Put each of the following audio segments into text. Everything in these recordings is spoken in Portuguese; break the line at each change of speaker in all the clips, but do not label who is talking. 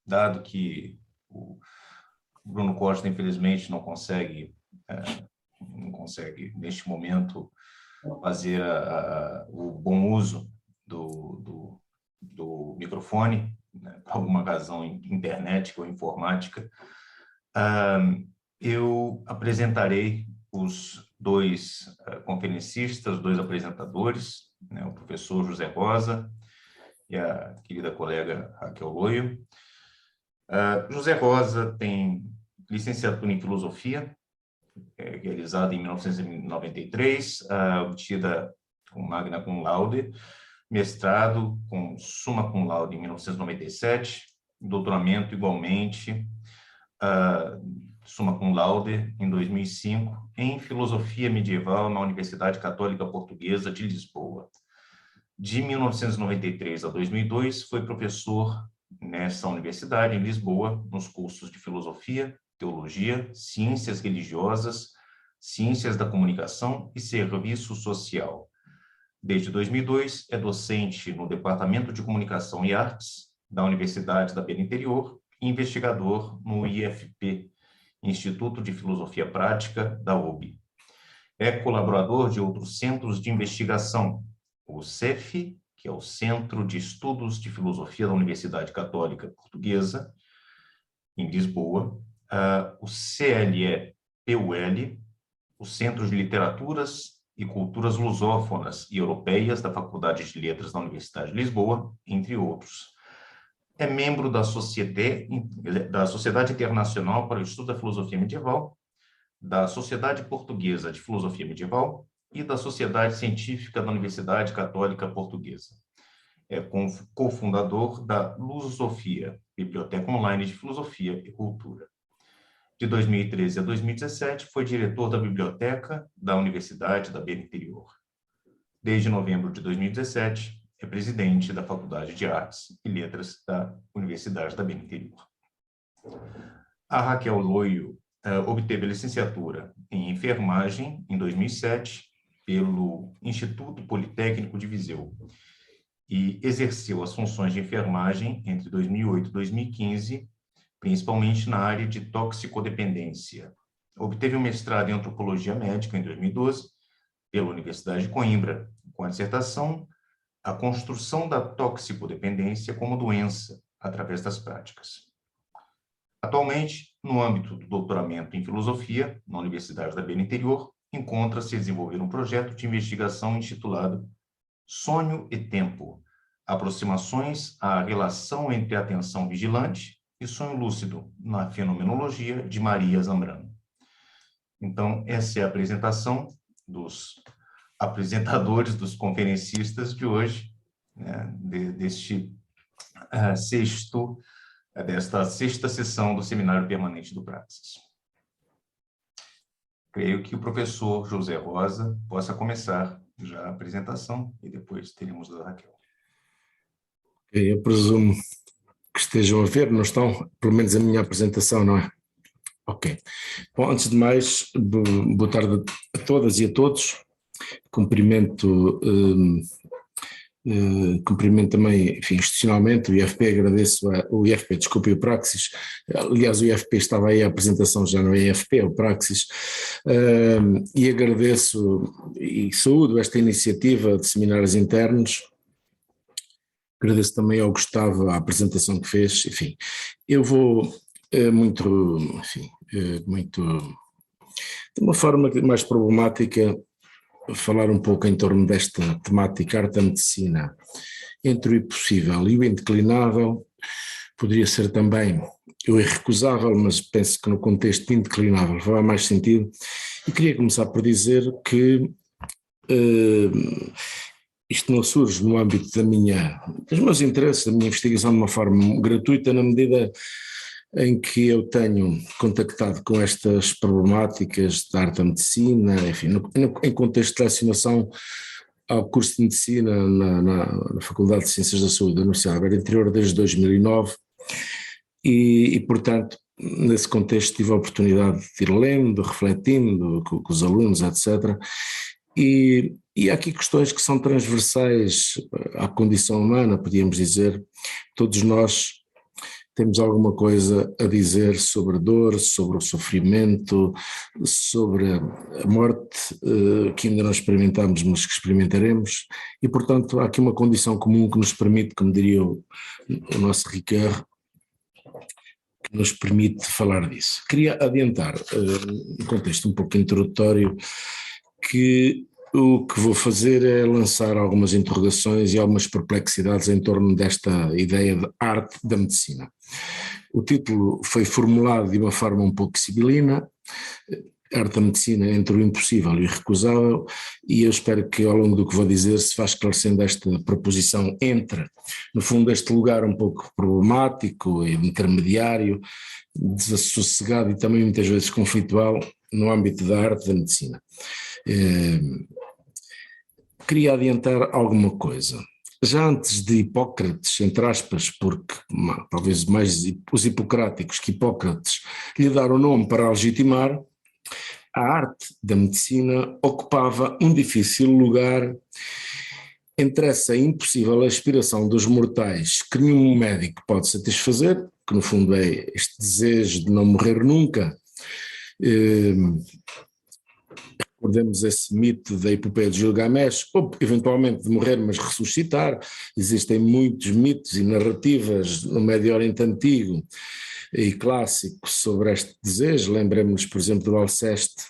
dado que o Bruno Costa, infelizmente, não consegue, neste momento, fazer o bom uso do microfone, né, por alguma razão internet ou informática, eu apresentarei os dois conferencistas, dois apresentadores, né, o professor José Rosa e a querida colega Raquel Loio. José Rosa tem licenciatura em Filosofia, realizada em 1993, obtida com Magna Cum Laude, mestrado com Summa Cum Laude em 1997, doutoramento igualmente, Summa Cum Laude em 2005, em Filosofia Medieval na Universidade Católica Portuguesa de Lisboa. De 1993 a 2002, foi professor nessa universidade, em Lisboa, nos cursos de Filosofia, Teologia, Ciências Religiosas, Ciências da Comunicação e Serviço Social. Desde 2002, é docente no Departamento de Comunicação e Artes da Universidade da Beira Interior e investigador no IFP, Instituto de Filosofia Prática da UB. É colaborador de outros centros de investigação, o CEF, que é o Centro de Estudos de Filosofia da Universidade Católica Portuguesa, em Lisboa, o CLE-PUL, o Centro de Literaturas e Culturas Lusófonas e Europeias da Faculdade de Letras da Universidade de Lisboa, entre outros. É membro da Sociedade Internacional para o Estudo da Filosofia Medieval, da Sociedade Portuguesa de Filosofia Medieval e da Sociedade Científica da Universidade Católica Portuguesa. É cofundador da Lusofia, Biblioteca Online de Filosofia e Cultura. De 2013 a 2017, foi diretor da Biblioteca da Universidade da Beira Interior. Desde novembro de 2017, é presidente da Faculdade de Artes e Letras da Universidade da Beira Interior. A Raquel Loio obteve a licenciatura em enfermagem em 2007 pelo Instituto Politécnico de Viseu e exerceu as funções de enfermagem entre 2008 e 2015, principalmente na área de toxicodependência. Obteve um mestrado em antropologia médica em 2012 pela Universidade de Coimbra, com a dissertação A Construção da Toxicodependência como Doença através das Práticas. Atualmente, no âmbito do doutoramento em filosofia, na Universidade da Beira Interior, encontra-se a desenvolver um projeto de investigação intitulado Sonho e Tempo, aproximações à relação entre atenção vigilante e sonho lúcido na fenomenologia de Maria Zambrano. Então, essa é a apresentação dos apresentadores, dos conferencistas de hoje, né, desta sexta sessão do Seminário Permanente do Praxis. Creio que o professor José Rosa possa começar já a apresentação e depois teremos a Raquel.
Eu presumo que estejam a ver, não estão? Pelo menos a minha apresentação, não é? Ok. Bom, antes de mais, boa tarde a todas e a todos. Cumprimento também, enfim, institucionalmente, o IFP, agradeço o IFP, desculpe, o Praxis, aliás o IFP estava aí, a apresentação já no IFP, o Praxis, e agradeço e saúdo esta iniciativa de seminários internos, agradeço também ao Gustavo a apresentação que fez, enfim, eu vou de uma forma mais problemática, falar um pouco em torno desta temática arte da medicina, entre o impossível e o indeclinável. Poderia ser também o irrecusável, mas penso que no contexto indeclinável faz mais sentido. E queria começar por dizer que isto não surge no âmbito dos meus interesses, da minha investigação de uma forma gratuita, na medida em que eu tenho contactado com estas problemáticas da arte da medicina, enfim, em contexto de selecionação ao curso de medicina na Faculdade de Ciências da Saúde da Universidade da Beira Interior desde 2009 e, portanto, nesse contexto tive a oportunidade de ir lendo, refletindo com os alunos, etc. E há aqui questões que são transversais à condição humana, podíamos dizer. Todos nós temos alguma coisa a dizer sobre a dor, sobre o sofrimento, sobre a morte, que ainda não experimentamos, mas que experimentaremos, e portanto há aqui uma condição comum que nos permite, como diria o nosso Ricard, que nos permite falar disso. Queria adiantar, num contexto um pouco introdutório, que o que vou fazer é lançar algumas interrogações e algumas perplexidades em torno desta ideia de arte da medicina. O título foi formulado de uma forma um pouco sibilina, arte da medicina entre o impossível e o irrecusável, e eu espero que ao longo do que vou dizer se vá esclarecendo esta proposição entre, no fundo, este lugar um pouco problemático e intermediário, desassossegado e também muitas vezes conflitual no âmbito da arte da medicina. Queria adiantar alguma coisa. Já antes de Hipócrates, entre aspas, porque talvez mais os hipocráticos que Hipócrates lhe deram o nome para a legitimar, a arte da medicina ocupava um difícil lugar entre essa impossível aspiração dos mortais que nenhum médico pode satisfazer, que no fundo é este desejo de não morrer nunca. Recordemos esse mito da epopeia de Gilgamesh, ou eventualmente de morrer mas ressuscitar. Existem muitos mitos e narrativas no Médio Oriente Antigo e clássico sobre este desejo. Lembremos, por exemplo, do Alceste,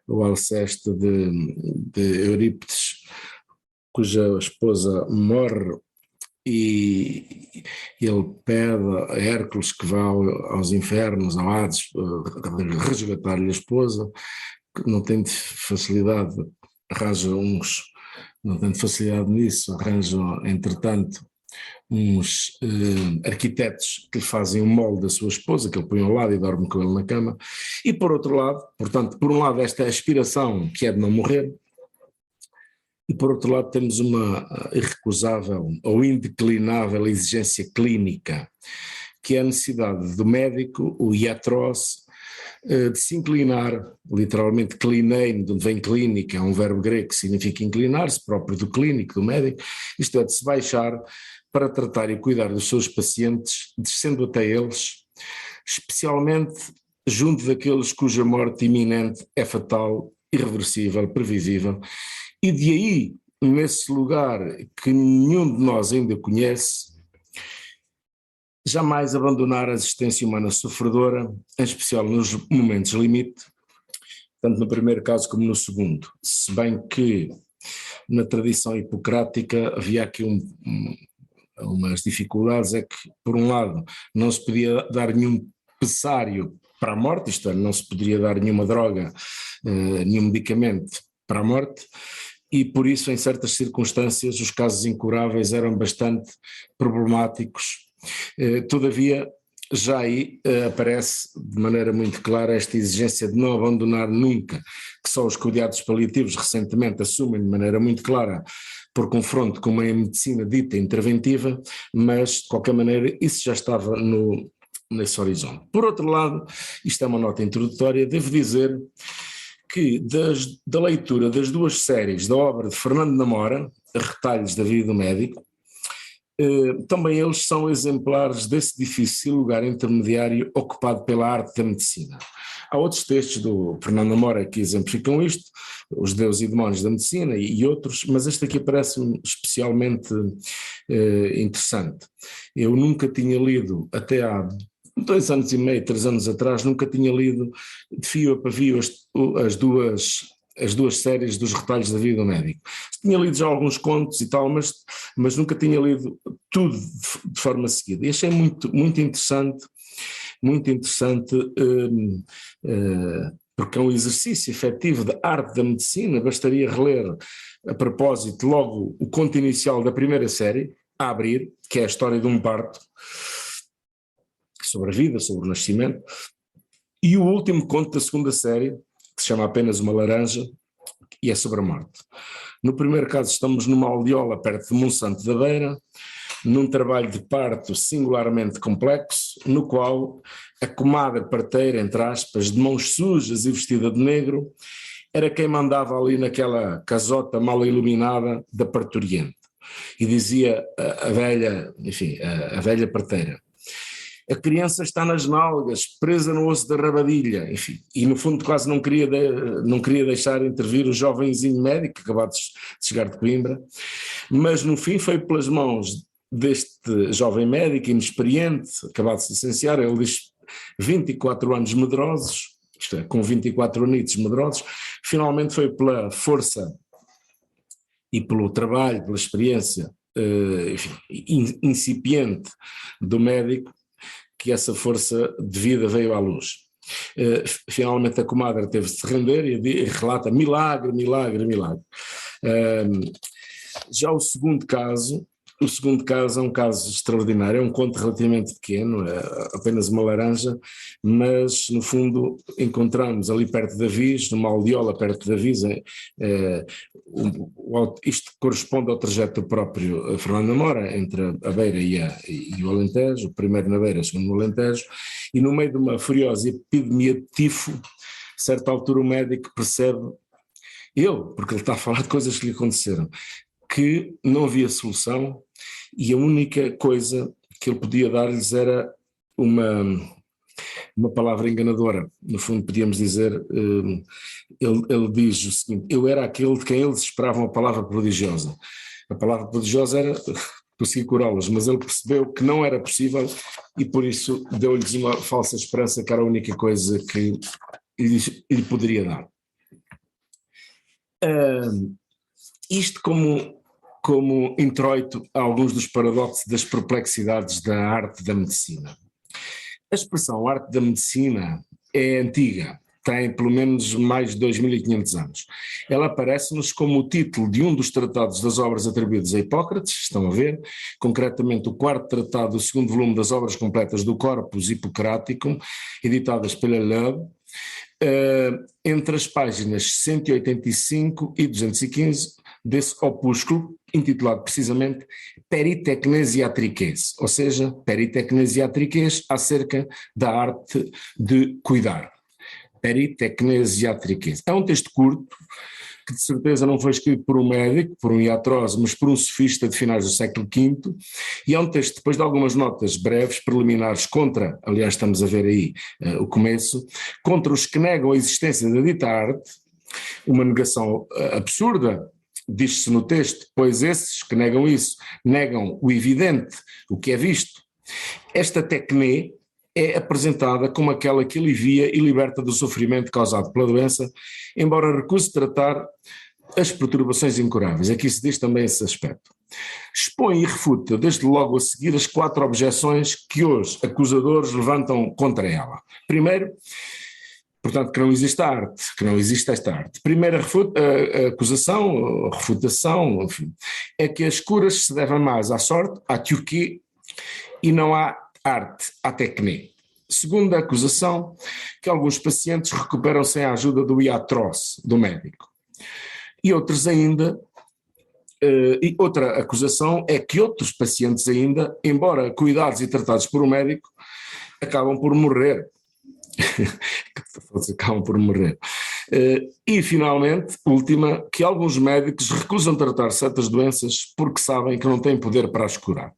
o Alceste de Eurípides, cuja esposa morre e ele pede a Hércules que vá aos infernos, ao Hades, resgatar-lhe a esposa, que não tem facilidade, não tem facilidade nisso, arranjam, entretanto, uns arquitetos que lhe fazem um molde da sua esposa, que ele põe ao lado e dorme com ele na cama, e por outro lado, portanto, por um lado esta aspiração que é de não morrer, e por outro lado temos uma irrecusável ou indeclinável exigência clínica, que é a necessidade do médico, o iatros, de se inclinar, literalmente clinein, de onde vem clínica, é um verbo grego que significa inclinar-se, próprio do clínico, do médico, isto é, de se baixar para tratar e cuidar dos seus pacientes, descendo até eles, especialmente junto daqueles cuja morte iminente é fatal, irreversível, previsível, e de aí, nesse lugar que nenhum de nós ainda conhece, jamais abandonar a existência humana sofredora, em especial nos momentos limite, tanto no primeiro caso como no segundo, se bem que na tradição hipocrática havia aqui umas dificuldades, é que por um lado não se podia dar nenhum pessário para a morte, isto é, não se poderia dar nenhuma droga, nenhum medicamento para a morte, e por isso em certas circunstâncias os casos incuráveis eram bastante problemáticos. Todavia, já aí aparece de maneira muito clara esta exigência de não abandonar nunca, que só os cuidados paliativos recentemente assumem de maneira muito clara por confronto com uma medicina dita interventiva, mas de qualquer maneira isso já estava nesse horizonte. Por outro lado, isto é uma nota introdutória, devo dizer que da leitura das duas séries da obra de Fernando Namora, Retalhos da Vida do Médico, também eles são exemplares desse difícil lugar intermediário ocupado pela arte da medicina. Há outros textos do Fernando Namora que exemplificam isto, Os Deuses e Demónios da Medicina e outros, mas este aqui parece-me especialmente interessante. Eu nunca tinha lido, até há 2 anos e meio, 3 anos atrás, nunca tinha lido de fio a pavio as duas séries dos Retalhos da Vida do Médico. Tinha lido já alguns contos e tal, mas nunca tinha lido tudo de forma seguida. E achei muito, muito interessante, porque é um exercício efetivo de arte da medicina. Bastaria reler, a propósito, logo o conto inicial da primeira série, a abrir, que é a história de um parto, sobre a vida, sobre o nascimento, e o último conto da segunda série, que se chama Apenas uma Laranja, e é sobre a morte. No primeiro caso estamos numa aldeola perto de Monsanto da Beira, num trabalho de parto singularmente complexo, no qual a comadre parteira, entre aspas, de mãos sujas e vestida de negro, era quem mandava ali naquela casota mal iluminada da parturiente. E dizia a velha, enfim, a velha parteira: a criança está nas nalgas, presa no osso da rabadilha, enfim, e no fundo quase não queria deixar intervir o jovenzinho médico, acabado de chegar de Coimbra, mas no fim foi pelas mãos deste jovem médico inexperiente, acabado de se licenciar, ele diz 24 anos medrosos, isto é, com 24 anitos medrosos, finalmente foi pela força e pelo trabalho, pela experiência, enfim, incipiente do médico, que essa força de vida veio à luz. Finalmente a comadre teve de se render e relata milagre, milagre, milagre. Já o segundo caso é um caso extraordinário, é um conto relativamente pequeno, é apenas uma laranja, mas no fundo encontramos ali perto de Avis, numa aldeola perto de Avis, isto corresponde ao trajeto do próprio Fernando Namora, entre a Beira e o Alentejo, o primeiro na Beira, o segundo no Alentejo, e no meio de uma furiosa epidemia de tifo, a certa altura o médico percebe, porque ele está a falar de coisas que lhe aconteceram, que não havia solução e a única coisa que ele podia dar-lhes era uma palavra enganadora. No fundo podíamos dizer, ele diz o seguinte: eu era aquele de quem eles esperavam a palavra prodigiosa. A palavra prodigiosa era conseguir curá-los, mas ele percebeu que não era possível e por isso deu-lhes uma falsa esperança que era a única coisa que lhe poderia dar. Isto como introito a alguns dos paradoxos das perplexidades da arte da medicina. A expressão arte da medicina é antiga, tem pelo menos mais de 2500 anos. Ela aparece-nos como o título de um dos tratados das obras atribuídas a Hipócrates, estão a ver, concretamente o quarto tratado do segundo volume das obras completas do Corpus Hippocraticum, editadas pela Loeb, entre as páginas 185 e 215 desse opúsculo, intitulado precisamente Peritecnesiatriques, ou seja, Peritecnesiatriques acerca da arte de cuidar. Peritecnesiatriques. É um texto curto, que de certeza não foi escrito por um médico, por um iatrose, mas por um sofista de finais do século V, e é um texto, depois de algumas notas breves, preliminares contra, aliás estamos a ver aí o começo, contra os que negam a existência da dita arte, uma negação absurda, diz-se no texto, pois esses que negam isso, negam o evidente, o que é visto. Esta tecne é apresentada como aquela que alivia e liberta do sofrimento causado pela doença, embora recuse tratar as perturbações incuráveis. Aqui se diz também esse aspecto. Expõe e refuta, desde logo a seguir, as 4 objeções que os acusadores levantam contra ela. Primeiro, portanto, que não existe arte, que não existe esta arte. Primeira acusação, a refutação, enfim, é que as curas se devem mais à sorte, à tioquê, e não à arte, à tecné. Segunda acusação, que alguns pacientes recuperam sem a ajuda do iatrose, do médico. E outros ainda, e outra acusação é que outros pacientes ainda, embora cuidados e tratados por um médico, acabam por morrer. Acabam por morrer. E finalmente, última, que alguns médicos recusam tratar certas doenças porque sabem que não têm poder para as curar.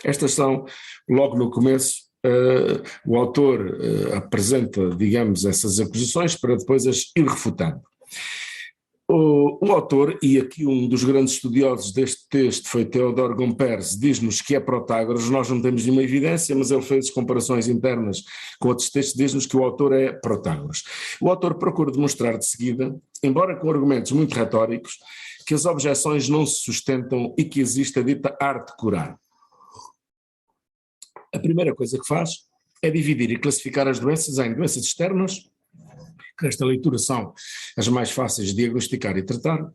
Estas são, logo no começo, o autor apresenta, digamos, essas acusações para depois as ir refutando. O autor, e aqui um dos grandes estudiosos deste texto foi Theodor Gomperz, diz-nos que é Protágoras. Nós não temos nenhuma evidência, mas ele fez comparações internas com outros textos, diz-nos que o autor é Protágoras. O autor procura demonstrar de seguida, embora com argumentos muito retóricos, que as objeções não se sustentam e que existe a dita arte de curar. A primeira coisa que faz é dividir e classificar as doenças em doenças externas, que nesta leitura são as mais fáceis de diagnosticar e tratar,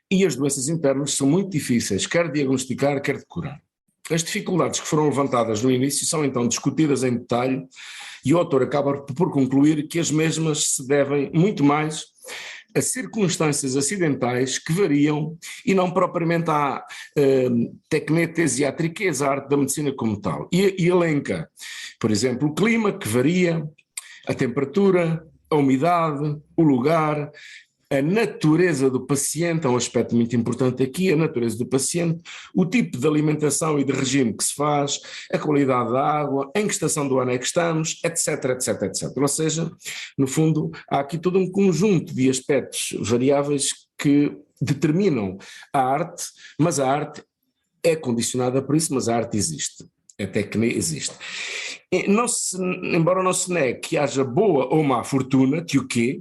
e as doenças internas são muito difíceis, quer de diagnosticar, quer de curar. As dificuldades que foram levantadas no início são então discutidas em detalhe e o autor acaba por concluir que as mesmas se devem muito mais a circunstâncias acidentais que variam e não propriamente à tecnetesiatriques, a arte da medicina como tal. E elenca, por exemplo, o clima que varia, a temperatura, a umidade, o lugar, a natureza do paciente, é um aspecto muito importante aqui, a natureza do paciente, o tipo de alimentação e de regime que se faz, a qualidade da água, em que estação do ano é que estamos, etc, etc, etc. Ou seja, no fundo, há aqui todo um conjunto de aspectos variáveis que determinam a arte, mas a arte é condicionada por isso, mas a arte existe. A técnica existe. Embora não se negue que haja boa ou má fortuna, que o quê?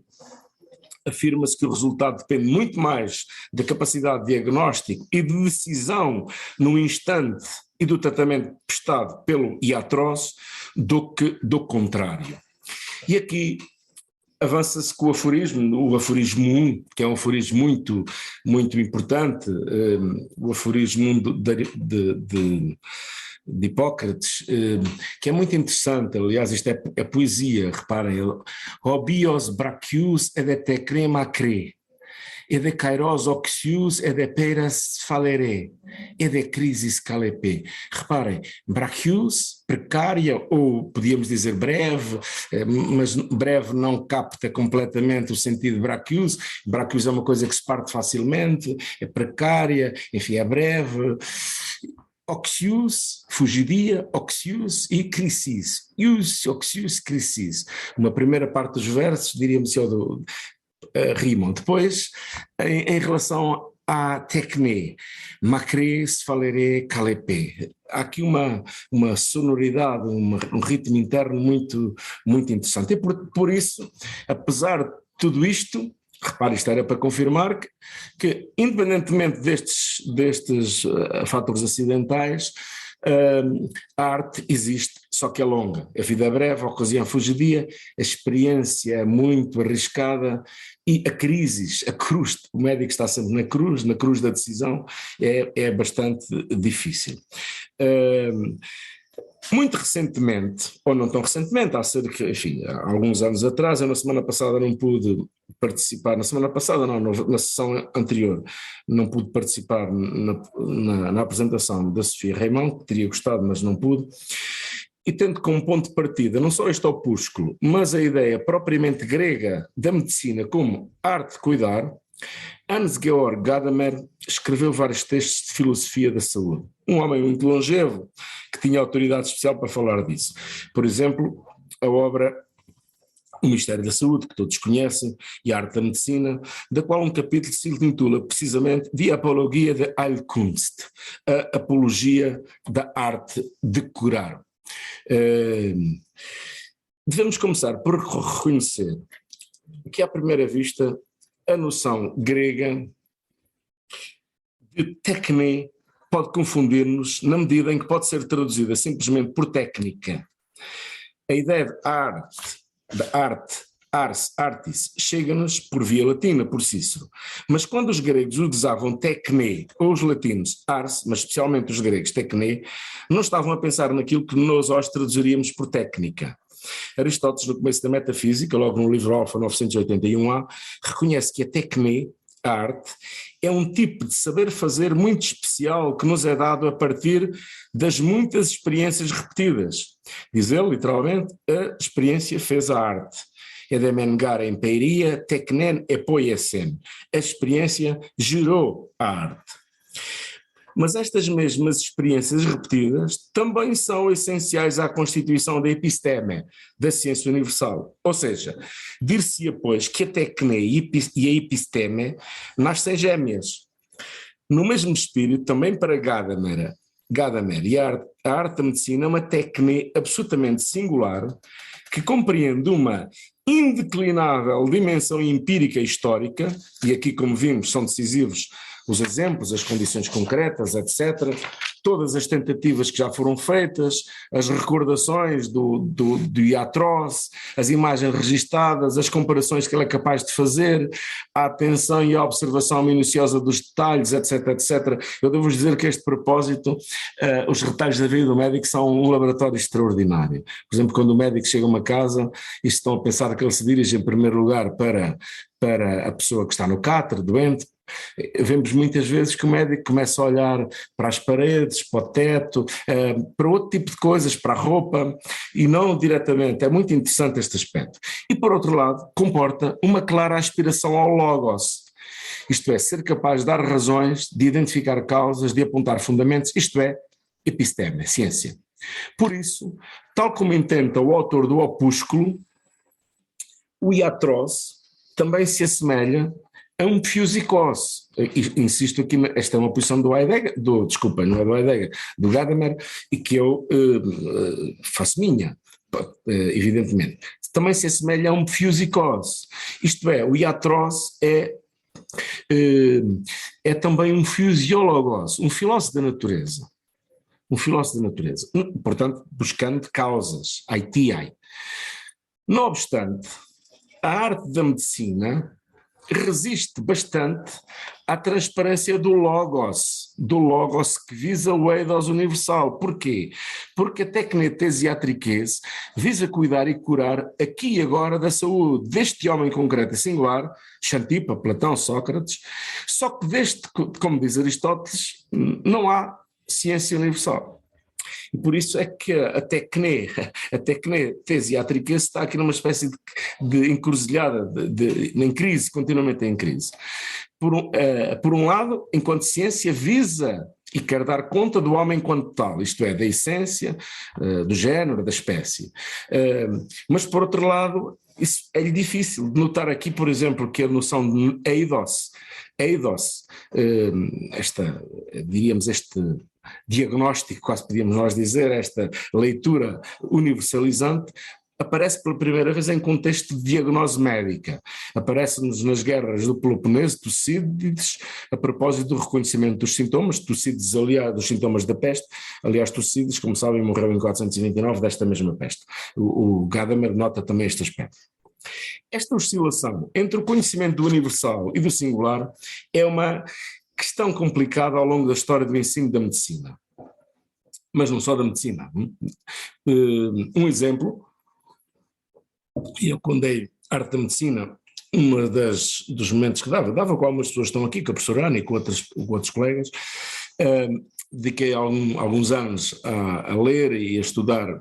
Afirma-se que o resultado depende muito mais da capacidade de diagnóstico e de decisão no instante e do tratamento prestado pelo iatrose do que do contrário. E aqui avança-se com o aforismo 1, que é um aforismo muito, muito importante, o aforismo 1 de Hipócrates, que é muito interessante. Aliás, isto é poesia, reparem, Hobios brachius edete crema cre, ede kairos oxius ede peras falere, ede crisis calepe. Reparem, brachius, precária, ou podíamos dizer breve, mas breve não capta completamente o sentido de brachius. Brachius é uma coisa que se parte facilmente, é precária, enfim, é breve. Oxius, fugidia, oxius e crisis. Ius, oxius, crisis. Uma primeira parte dos versos, diríamos, rimam. Depois, em relação à tecne, macré, sfaleré, calépé. Há aqui uma sonoridade, um ritmo interno muito, muito interessante. E por isso, apesar de tudo isto, repare, isto era para confirmar que independentemente destes fatores acidentais, a arte existe, só que é longa. A vida é breve, a ocasião fugidia, a experiência é muito arriscada e a cruz, o médico está sempre na cruz da decisão, é bastante difícil. Muito recentemente, ou não tão recentemente, há alguns anos atrás, eu na semana passada não pude participar, na sessão anterior, não pude participar na apresentação da Sofia Reimão, que teria gostado, mas não pude, e tendo como ponto de partida não só este opúsculo, mas a ideia propriamente grega da medicina como arte de cuidar, Hans-Georg Gadamer escreveu vários textos de filosofia da saúde. Um homem muito longevo que tinha autoridade especial para falar disso. Por exemplo, a obra O Mistério da Saúde, que todos conhecem, e a Arte da Medicina, da qual um capítulo se intitula precisamente Die Apologia der Heilkunst, a apologia da arte de curar. Devemos começar por reconhecer que à primeira vista a noção grega de técne pode confundir-nos na medida em que pode ser traduzida simplesmente por técnica. A ideia de arte, ars, artis, chega-nos por via latina, por Cícero. Mas quando os gregos usavam técne, ou os latinos ars, mas especialmente os gregos técne, não estavam a pensar naquilo que nós hoje traduziríamos por técnica. Aristóteles, no começo da Metafísica, logo no livro Alfa 981a, reconhece que a técne, a arte, é um tipo de saber fazer muito especial que nos é dado a partir das muitas experiências repetidas. Diz ele, literalmente, a experiência fez a arte. Edemengar empeiria, teknen epoiesen. A experiência gerou a arte. Mas estas mesmas experiências repetidas também são essenciais à constituição da episteme, da ciência universal. Ou seja, dir-se-ia, pois, que a técnica e a episteme nascem gêmeas. No mesmo espírito, também para Gadamer e a arte da medicina é uma técnica absolutamente singular que compreende uma indeclinável dimensão empírica e histórica, e aqui, como vimos, são decisivos os exemplos, as condições concretas, etc., todas as tentativas que já foram feitas, as recordações do iatrose, as imagens registadas, as comparações que ele é capaz de fazer, a atenção e a observação minuciosa dos detalhes, etc., etc. Eu devo-vos dizer que a este propósito, os retalhos da vida do médico são um laboratório extraordinário. Por exemplo, quando o médico chega a uma casa e estão a pensar que ele se dirige em primeiro lugar para a pessoa que está no catre, doente, Vemos muitas vezes que o médico começa a olhar para as paredes, para o teto, para outro tipo de coisas, para a roupa, e não diretamente. É muito interessante este aspecto. E, por outro lado, comporta uma clara aspiração ao logos, isto é, ser capaz de dar razões, de identificar causas, de apontar fundamentos, isto é, episteme, ciência. Por isso, tal como intenta o autor do Opúsculo, o iatros também se assemelha a um physikos. Insisto aqui, esta é uma posição do Heidegger, não é do Heidegger, do Gadamer, e que eu faço minha, evidentemente. Também se assemelha a um physikos, isto é, o iatros é também um physiologos, um filósofo da natureza. Portanto, buscando causas, ITI. Não obstante, a arte da medicina resiste bastante à transparência do logos que visa o eidos universal. Porquê? Porque a tecnetesiatriquez visa cuidar e curar aqui e agora da saúde deste homem concreto e singular, Xantipa, Platão, Sócrates, só que como diz Aristóteles, não há ciência universal. E por isso é que a tecnetesiatriquez está aqui numa espécie de encruzilhada, em crise, continuamente em crise. Por um lado, enquanto ciência visa e quer dar conta do homem enquanto tal, isto é, da essência, do género, da espécie. Mas por outro lado, isso é difícil de notar aqui, por exemplo, que a noção de eidos, diríamos este diagnóstico, quase podíamos nós dizer, esta leitura universalizante, aparece pela primeira vez em contexto de diagnose médica. Aparece-nos nas guerras do Peloponeso, Tucídides, a propósito do reconhecimento dos sintomas, Tucídides aliado dos sintomas da peste. Aliás, Tucídides, como sabem, morreu em 429 desta mesma peste. O Gadamer nota também este aspecto. Esta oscilação entre o conhecimento do universal e do singular é uma questão complicada ao longo da história do ensino da medicina. Mas não só da medicina. Um exemplo, eu quando dei arte da medicina, dos momentos que dava com algumas pessoas que estão aqui, com a professora Ana e com outros colegas, dediquei alguns anos a ler e a estudar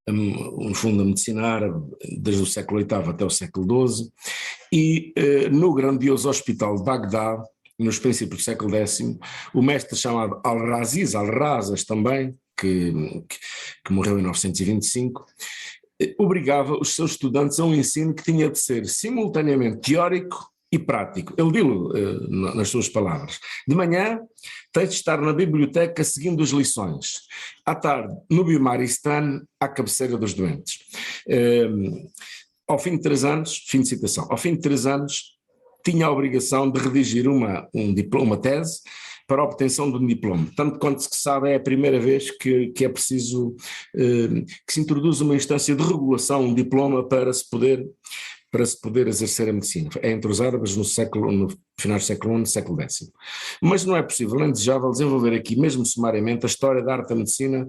um fundo a medicina árabe desde o século VIII até o século XII, e no grandioso hospital de Bagdá, nos princípios do século X, o mestre chamado Al-Razas também, que morreu em 925, obrigava os seus estudantes a um ensino que tinha de ser simultaneamente teórico e prático. Ele dilo nas suas palavras. De manhã, tens de estar na biblioteca seguindo as lições. À tarde, no Bimaristan, à cabeceira dos doentes. Ao fim de 3 anos, fim de citação, ao fim de 3 anos, tinha a obrigação de redigir uma tese para a obtenção de um diploma. Tanto quanto se sabe, é a primeira vez que é preciso que se introduz uma instância de regulação, um diploma para se poder exercer a medicina. É entre os árabes no final do século I, século X. Mas não é possível, nem desejável, desenvolver aqui, mesmo sumariamente, a história da arte da medicina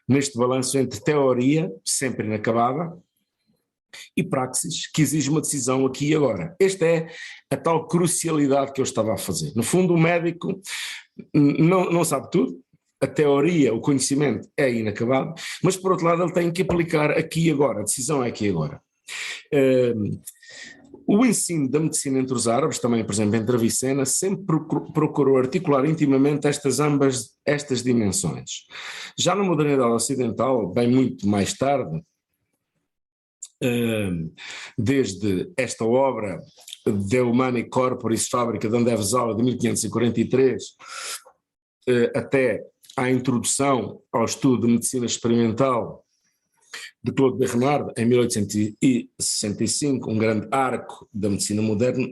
neste balanço entre teoria, sempre inacabada, e praxis, que exige uma decisão aqui e agora. Esta é a tal crucialidade que eu estava a fazer. No fundo, o médico não sabe tudo, a teoria, o conhecimento é inacabado, mas por outro lado ele tem que aplicar aqui e agora, a decisão é aqui e agora. O ensino da medicina entre os árabes, também por exemplo entre Avicena, sempre procurou articular intimamente estas dimensões. Já na modernidade ocidental, bem muito mais tarde, desde esta obra De Humani Corporis Fabrica de André Vesala de 1543 até à introdução ao estudo de medicina experimental de Claude Bernard em 1865, um grande arco da medicina moderna,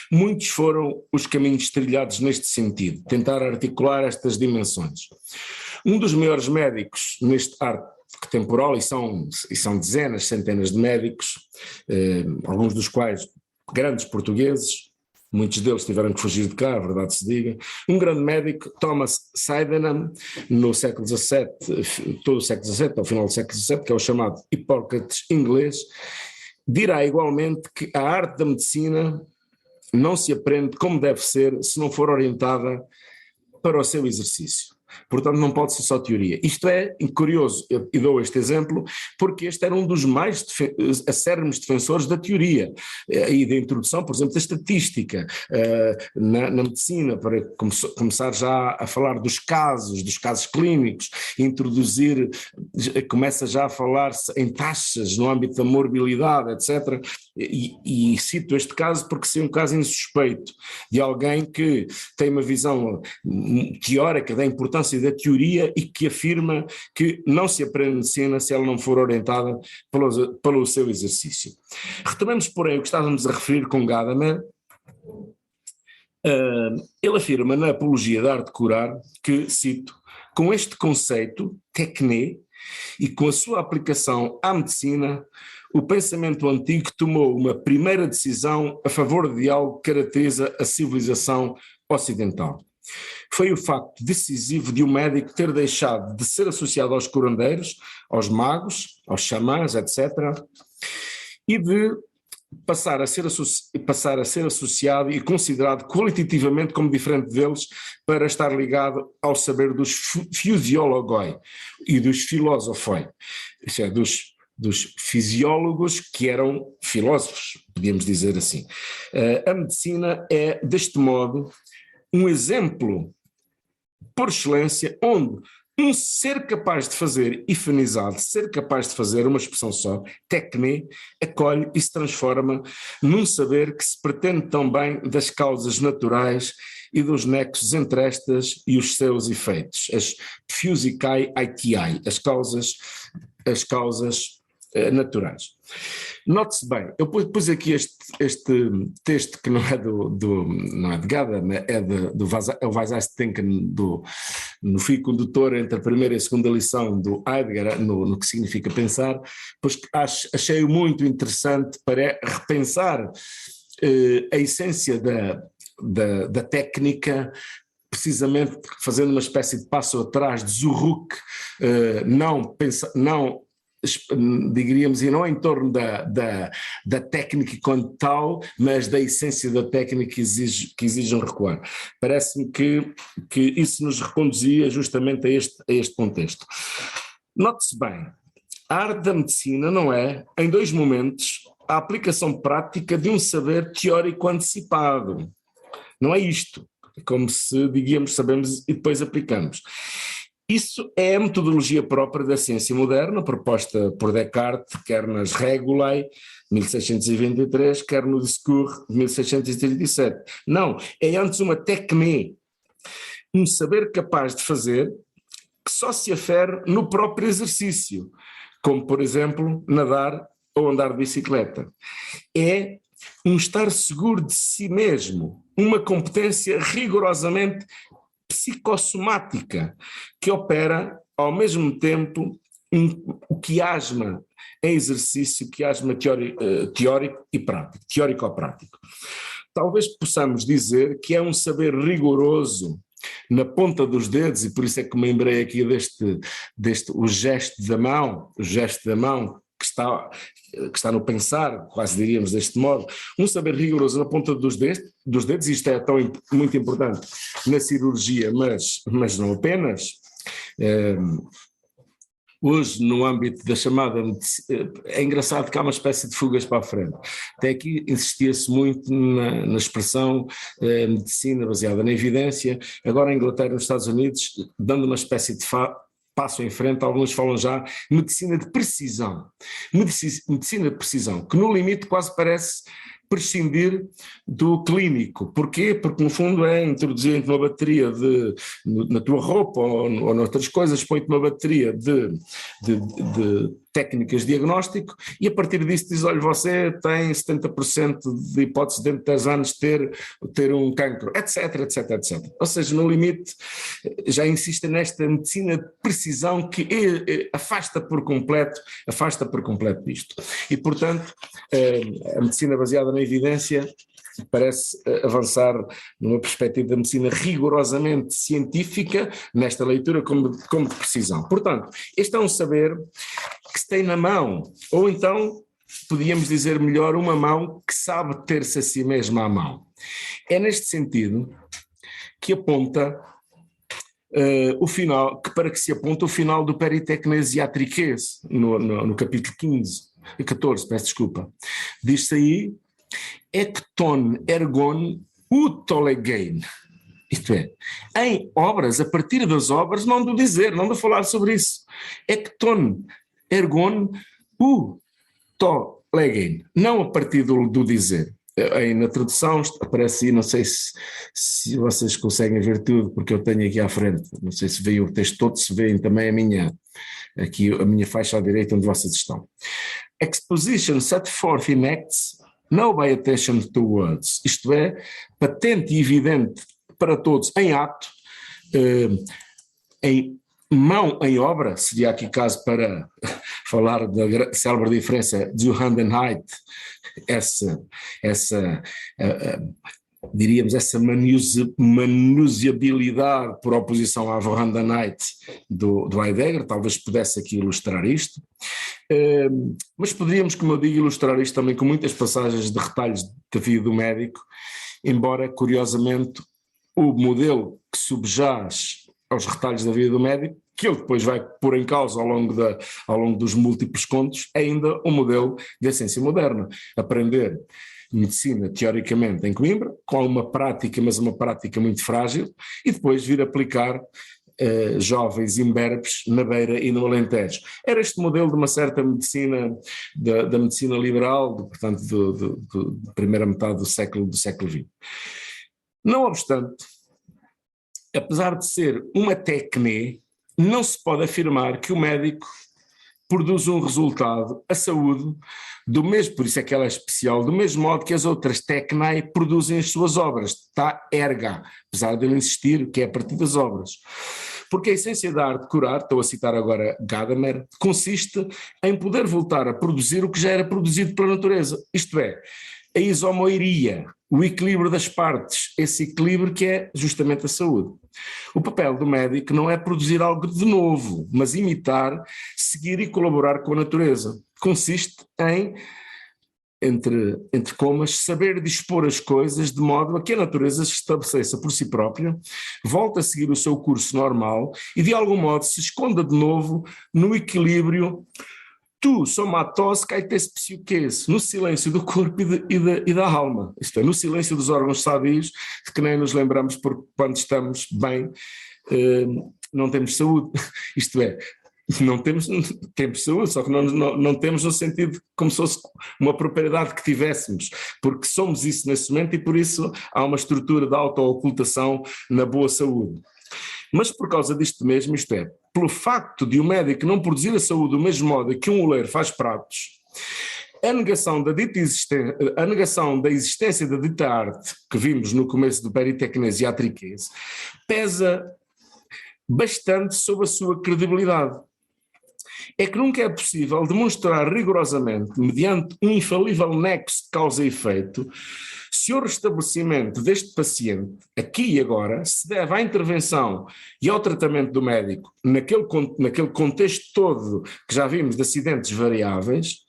muitos foram os caminhos trilhados neste sentido, tentar articular estas dimensões. Um dos maiores médicos neste arco temporal, e são dezenas, centenas de médicos, alguns dos quais grandes portugueses, muitos deles tiveram que fugir de cá, a verdade se diga. Um grande médico, Thomas Sydenham, no século XVII, todo o século XVII, ao final do século XVII, que é o chamado Hipócrates inglês, dirá igualmente que a arte da medicina não se aprende como deve ser se não for orientada para o seu exercício. Portanto, não pode ser só teoria. Isto é curioso, e dou este exemplo, porque este era um dos mais acérrimos defensores da teoria e da introdução, por exemplo, da estatística na medicina, para começar já a falar dos casos clínicos, começa já a falar-se em taxas no âmbito da morbilidade, etc. E cito este caso porque se é um caso insuspeito de alguém que tem uma visão teórica da importância da teoria e que afirma que não se aprende medicina se ela não for orientada pelo seu exercício. Retomemos, porém, o que estávamos a referir com Gadamer. Ele afirma na Apologia da Arte de Curar que, cito, com este conceito, techné, e com a sua aplicação à medicina, o pensamento antigo tomou uma primeira decisão a favor de algo que caracteriza a civilização ocidental. Foi o facto decisivo de um médico ter deixado de ser associado aos curandeiros, aos magos, aos xamãs, etc., e de passar a ser associado e considerado qualitativamente como diferente deles para estar ligado ao saber dos fisiologoi e dos filósofoi, isso é, dos fisiólogos que eram filósofos, podíamos dizer assim. A medicina é, deste modo, um exemplo por excelência onde um ser capaz de fazer, hifanizado, ser capaz de fazer uma expressão só, techné, acolhe e se transforma num saber que se pretende também das causas naturais e dos nexos entre estas e os seus efeitos, as physicae aetiae, as causas naturais. Note-se bem, eu pus aqui este texto que não é de Gadamer, é do Weisheitsdenken, no fio condutor entre a primeira e a segunda lição do Heidegger, no que significa pensar, pois achei-o muito interessante para repensar a essência da técnica, precisamente fazendo uma espécie de passo atrás de Zurrock, diríamos, e não em torno da técnica quanto tal, mas da essência da técnica que exige um recuar. Parece-me que isso nos reconduzia justamente a este contexto. Note-se bem, a arte da medicina não é, em dois momentos, a aplicação prática de um saber teórico antecipado. Não é isto, como se, digamos, sabemos e depois aplicamos. Isso é a metodologia própria da ciência moderna, proposta por Descartes, quer nas Regulae, 1623, quer no Discours, de 1637. Não, é antes uma techné, um saber capaz de fazer que só se afere no próprio exercício, como, por exemplo, nadar ou andar de bicicleta. É um estar seguro de si mesmo, uma competência rigorosamente psicossomática, que opera ao mesmo tempo o quiasma em exercício, quiasma teórico e prático, teórico-prático. Talvez possamos dizer que é um saber rigoroso na ponta dos dedos, e por isso é que me lembrei aqui o gesto da mão que está no pensar, quase diríamos deste modo, um saber rigoroso na ponta dos dedos, isto é muito importante na cirurgia, mas não apenas. Hoje, no âmbito da chamada, é engraçado que há uma espécie de fugas para a frente. Até aqui insistia-se muito na expressão medicina baseada na evidência, agora a Inglaterra e nos Estados Unidos, dando uma espécie de passo em frente, alguns falam já medicina de precisão. Medicina de precisão, que no limite quase parece prescindir do clínico. Porquê? Porque no fundo é introduzir uma bateria na tua roupa ou noutras coisas, põe-te uma bateria de técnicas de diagnóstico e a partir disso diz, olha, você tem 70% de hipótese dentro de 10 anos de ter um cancro, etc, etc, etc. Ou seja, no limite já insiste nesta medicina de precisão que afasta por completo isto. E portanto a medicina baseada na evidência parece avançar numa perspectiva da medicina rigorosamente científica, nesta leitura como de precisão. Portanto, este é um saber que se tem na mão, ou então podíamos dizer melhor, uma mão que sabe ter-se a si mesma à mão. É neste sentido que aponta o final, que para que se aponta o final do Peritecnes Iatriques, no capítulo 14, peço desculpa. Diz-se aí, ecton ergon utolegein. Isto é, em obras, a partir das obras, não do dizer, não de falar sobre isso. Ecton ergon utolegein, não a partir do dizer. Aí na tradução aparece aí, não sei se vocês conseguem ver tudo, porque eu tenho aqui à frente, não sei se veem o texto todo, se veem também aqui a minha faixa à direita onde vocês estão. Exposition set forth in acts, no by attention to words, isto é, patente e evidente para todos em ato, em mão em obra, seria aqui caso para falar da célebre diferença de Handenheit, diríamos essa manuseabilidade por oposição à Vorhandenheit do Heidegger, talvez pudesse aqui ilustrar isto, mas poderíamos, como eu digo, ilustrar isto também com muitas passagens de retalhos da vida do médico, embora curiosamente o modelo que subjaz aos retalhos da vida do médico, que ele depois vai pôr em causa ao longo dos múltiplos contos, é ainda um modelo de ciência moderna. Aprender medicina teoricamente em Coimbra, com uma prática, mas uma prática muito frágil, e depois vir aplicar jovens imberbes na Beira e no Alentejo. Era este modelo de uma certa medicina, da medicina liberal, portanto, da primeira metade do século XX. Não obstante, apesar de ser uma técnica, não se pode afirmar que o médico produz um resultado, a saúde, do mesmo, por isso é que ela é especial, do mesmo modo que as outras técnicas produzem as suas obras, tá erga, apesar de ele insistir que é a partir das obras. Porque a essência da arte de curar, estou a citar agora Gadamer, consiste em poder voltar a produzir o que já era produzido pela natureza, isto é, a isomoiria, o equilíbrio das partes, esse equilíbrio que é justamente a saúde. O papel do médico não é produzir algo de novo, mas imitar, seguir e colaborar com a natureza. Consiste em, entre comas, saber dispor as coisas de modo a que a natureza se estabeleça por si própria, volte a seguir o seu curso normal e de algum modo se esconda de novo no equilíbrio tu somatos caites psiques, no silêncio do corpo e da alma, isto é, no silêncio dos órgãos sadios, de que nem nos lembramos porque quando estamos bem não temos saúde, isto é, temos saúde, só que não temos no sentido como se fosse uma propriedade que tivéssemos, porque somos isso nesse momento e por isso há uma estrutura de auto-ocultação na boa saúde. Mas por causa disto mesmo, isto é, pelo facto de o médico não produzir a saúde do mesmo modo que um oleiro faz pratos, a negação da existência da dita arte, que vimos no começo do Peritecnes Iatriques, pesa bastante sobre a sua credibilidade. É que nunca é possível demonstrar rigorosamente, mediante um infalível nexo de causa e efeito, se o restabelecimento deste paciente, aqui e agora, se deve à intervenção e ao tratamento do médico, naquele contexto todo que já vimos de acidentes variáveis,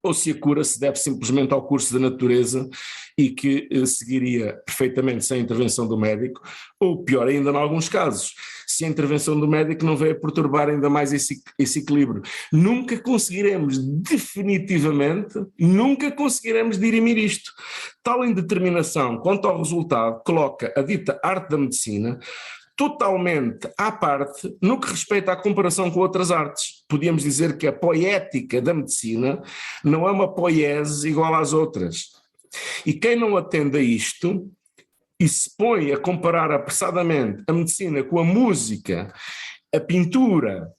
ou se a cura se deve simplesmente ao curso da natureza e que seguiria perfeitamente sem a intervenção do médico, ou pior ainda em alguns casos, se a intervenção do médico não veio a perturbar ainda mais esse equilíbrio. Nunca conseguiremos definitivamente, dirimir isto. Tal indeterminação quanto ao resultado coloca a dita arte da medicina totalmente à parte no que respeita à comparação com outras artes. Podíamos dizer que a poética da medicina não é uma poiese igual às outras. E quem não atende a isto e se põe a comparar apressadamente a medicina com a música, a pintura,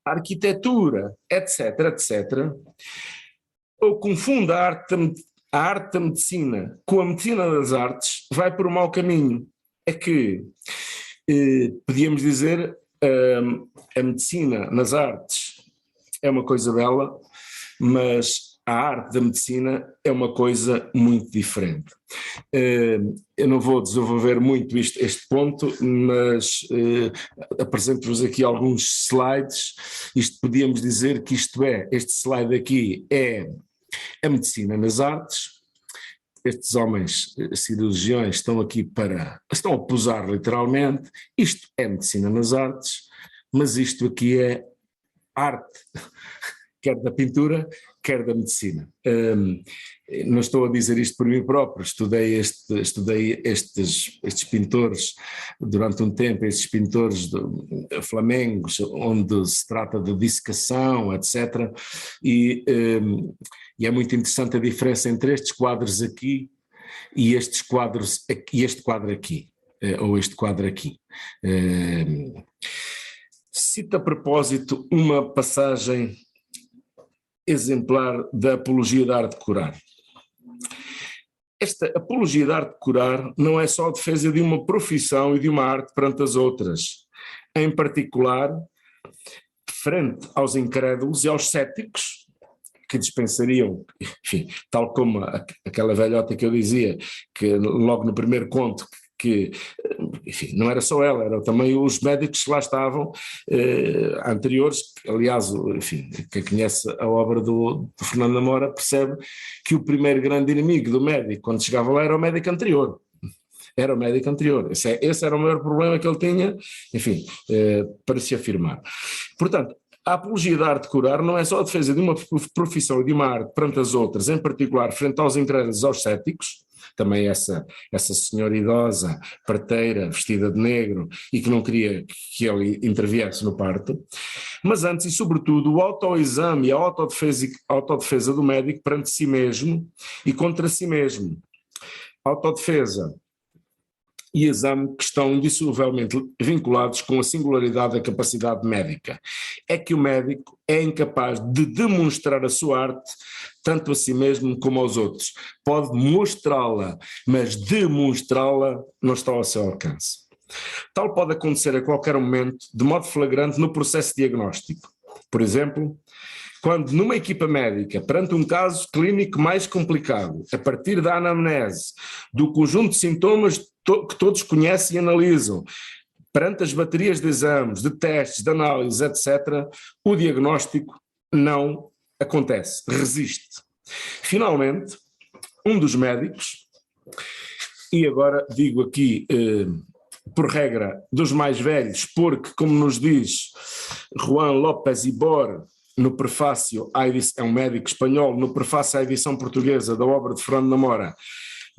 a arquitetura, etc., ou confunde a arte da medicina com a medicina das artes, vai por um mau caminho. É que, podíamos dizer, a medicina nas artes é uma coisa bela, mas a arte da medicina é uma coisa muito diferente. Eu não vou desenvolver muito este ponto, mas apresento-vos aqui alguns slides. Isto podíamos dizer que este slide aqui é a medicina nas artes. Estes homens cirurgiões estão a posar literalmente. Isto é medicina nas artes, mas isto aqui é arte, quer da pintura, quer da medicina. Não estou a dizer isto por mim próprio, estudei estes pintores durante um tempo, estes pintores flamengos, onde se trata de dissecação, etc. E é muito interessante a diferença entre estes quadros aqui e estes quadros aqui, e este quadro aqui, ou este quadro aqui. Cito a propósito uma passagem exemplar da Apologia da Arte de Curar. Esta Apologia da Arte de Curar não é só a defesa de uma profissão e de uma arte perante as outras, em particular, frente aos incrédulos e aos céticos, que dispensariam, enfim, tal como aquela velhota que eu dizia, que logo no primeiro conto, que, enfim, não era só ela, eram também os médicos que lá estavam, anteriores, aliás, enfim, quem conhece a obra do Fernando Namora percebe que o primeiro grande inimigo do médico, quando chegava lá, era o médico anterior. Era o médico anterior. Esse era o maior problema que ele tinha, enfim, para se afirmar. Portanto, a apologia da arte de curar não é só a defesa de uma profissão e de uma arte perante as outras, em particular frente aos incrédulos e aos céticos, também essa senhora idosa, parteira, vestida de negro e que não queria que ele interviesse no parto, mas antes e sobretudo o autoexame e a autodefesa do médico perante si mesmo e contra si mesmo. Autodefesa e exame que estão indissoluvelmente vinculados com a singularidade da capacidade médica. É que o médico é incapaz de demonstrar a sua arte tanto a si mesmo como aos outros. Pode mostrá-la, mas demonstrá-la não está ao seu alcance. Tal pode acontecer a qualquer momento, de modo flagrante, no processo diagnóstico. Por exemplo, quando numa equipa médica, perante um caso clínico mais complicado, a partir da anamnese, do conjunto de sintomas que todos conhecem e analisam, perante as baterias de exames, de testes, de análises, etc., o diagnóstico não acontece, resiste. Finalmente, um dos médicos, e agora digo aqui, por regra, dos mais velhos, porque, como nos diz Juan López Ibor, no prefácio, é um médico espanhol, no prefácio à edição portuguesa da obra de Fernando Namora,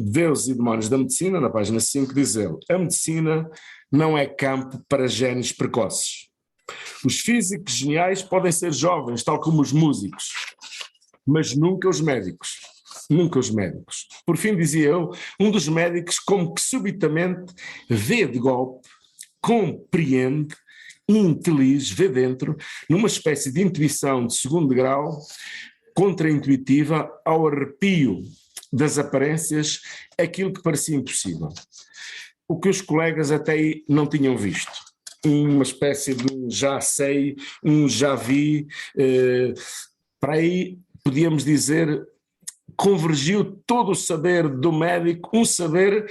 Deus e Demónios da Medicina, na página 5, diz ele: a medicina não é campo para génios precoces. Os físicos geniais podem ser jovens, tal como os músicos, mas nunca os médicos. Nunca os médicos. Por fim, dizia eu, um dos médicos como que subitamente vê de golpe, compreende, intelige, vê dentro, numa espécie de intuição de segundo grau, contraintuitiva, ao arrepio das aparências, aquilo que parecia impossível. O que os colegas até aí não tinham visto. Uma espécie de um já sei, um já vi, para aí podíamos dizer, convergiu todo o saber do médico, um saber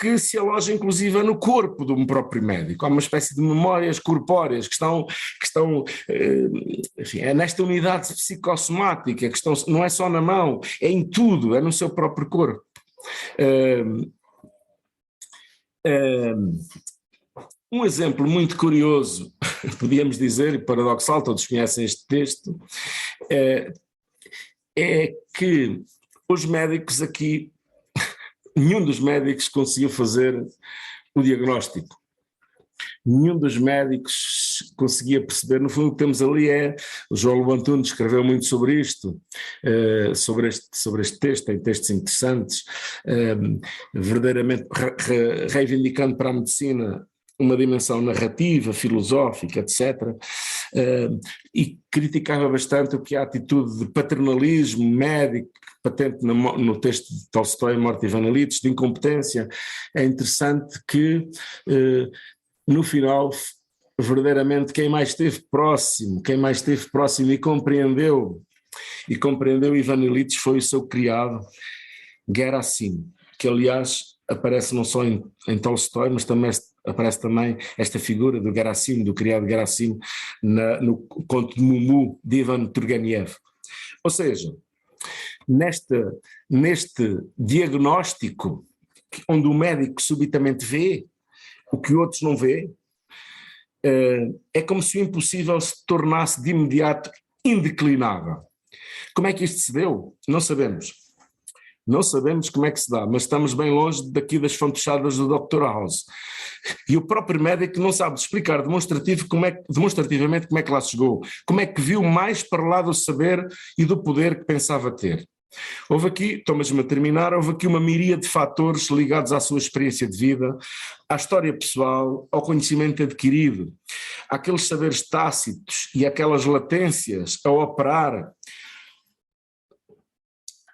que se aloja inclusive no corpo de um próprio médico. Há uma espécie de memórias corpóreas que estão enfim, é nesta unidade psicossomática, que estão, não é só na mão, é em tudo, é no seu próprio corpo. Um exemplo muito curioso, podíamos dizer, e paradoxal, todos conhecem este texto, é que os médicos aqui, nenhum dos médicos conseguiu fazer o diagnóstico. Nenhum dos médicos conseguia perceber, no fundo o que temos ali o João Lobo Antunes escreveu muito sobre isto, sobre este texto, tem textos interessantes, verdadeiramente reivindicando para a medicina uma dimensão narrativa, filosófica, etc., e criticava bastante o que é a atitude de paternalismo médico, patente no texto de Tolstói, Morte e Vanalites, de incompetência. É interessante que, no final, verdadeiramente, quem mais esteve próximo e compreendeu e compreendeu Ivan Illich foi o seu criado Gerasim, que aliás aparece não só em Tolstói, mas também aparece também esta figura do Gerasim, do criado Gerasim, no conto de Mumu de Ivan Turgenev. Ou seja, neste diagnóstico, onde o médico subitamente vê o que outros não vê, é como se o impossível se tornasse de imediato indeclinável. Como é que isto se deu? Não sabemos. Não sabemos como é que se dá, mas estamos bem longe daqui das fantochadas do Dr. House. E o próprio médico não sabe explicar demonstrativamente como é que lá chegou, como é que viu mais para lá do saber e do poder que pensava ter. Houve aqui, estou-me a terminar, houve aqui uma miríade de fatores ligados à sua experiência de vida, à história pessoal, ao conhecimento adquirido, àqueles saberes tácitos e aquelas latências a operar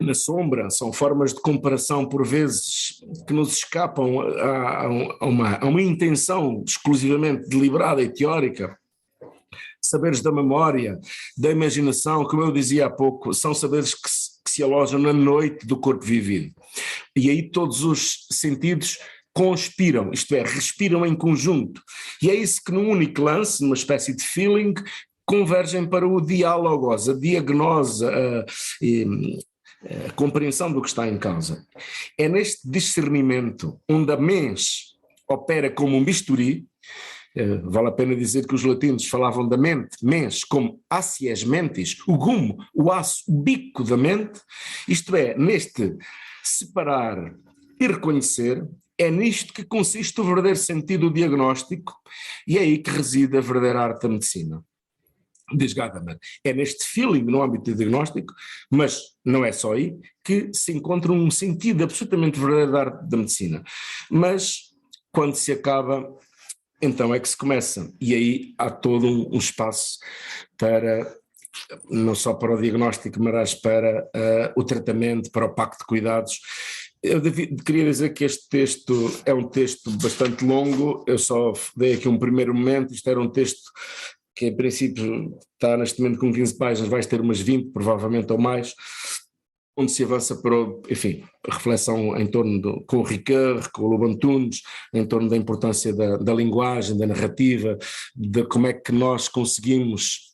na sombra. São formas de comparação por vezes que nos escapam a uma intenção exclusivamente deliberada e teórica. Saberes da memória, da imaginação, como eu dizia há pouco, são saberes que se alojam na noite do corpo vivido. E aí todos os sentidos conspiram, isto é, respiram em conjunto. E é isso que num único lance, numa espécie de feeling, convergem para o diálogos, a diagnose, a compreensão do que está em causa. É neste discernimento onde a mens opera como um bisturi. Vale a pena dizer que os latinos falavam da mente, mens, como acies mentis, o gume, o aço, o bico da mente, isto é, neste separar e reconhecer, é nisto que consiste o verdadeiro sentido do diagnóstico e é aí que reside a verdadeira arte da medicina. Diz Gadamer, é neste feeling no âmbito do diagnóstico, mas não é só aí, que se encontra um sentido absolutamente verdadeiro da arte da medicina. Mas quando se acaba, então é que se começa, e aí há todo um espaço para, não só para o diagnóstico, mas para o tratamento, para o pacto de cuidados. Eu queria dizer que este texto é um texto bastante longo, eu só dei aqui um primeiro momento. Isto era um texto que em princípio está neste momento com 15 páginas, vais ter umas 20 provavelmente ou mais, onde se avança para, enfim, a reflexão em torno com o Ricoeur, com o Lobantunes, em torno da importância da linguagem, da narrativa, de como é que nós conseguimos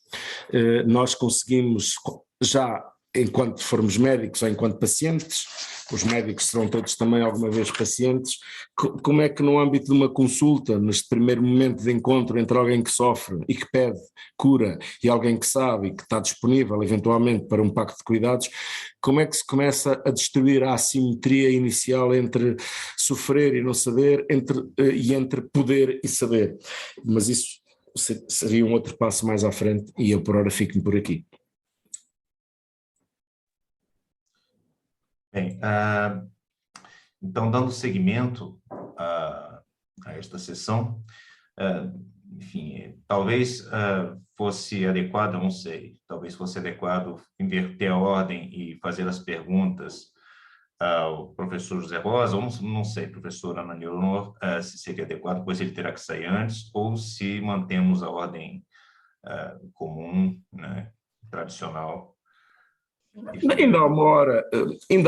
já, enquanto formos médicos ou enquanto pacientes, os médicos serão todos também alguma vez pacientes, como é que no âmbito de uma consulta, neste primeiro momento de encontro entre alguém que sofre e que pede cura e alguém que sabe e que está disponível eventualmente para um pacto de cuidados, como é que se começa a destruir a assimetria inicial entre sofrer e não saber, entre poder e saber. Mas isso seria um outro passo mais à frente e eu por hora fico-me por aqui.
Bem, então, dando seguimento a esta sessão, enfim, talvez fosse adequado, não sei, talvez fosse adequado inverter a ordem e fazer as perguntas ao professor José Rosa, ou não sei, professor Ana Leonor, se seria adequado, pois ele terá que sair antes, ou se mantemos a ordem comum, né, tradicional.
Ainda há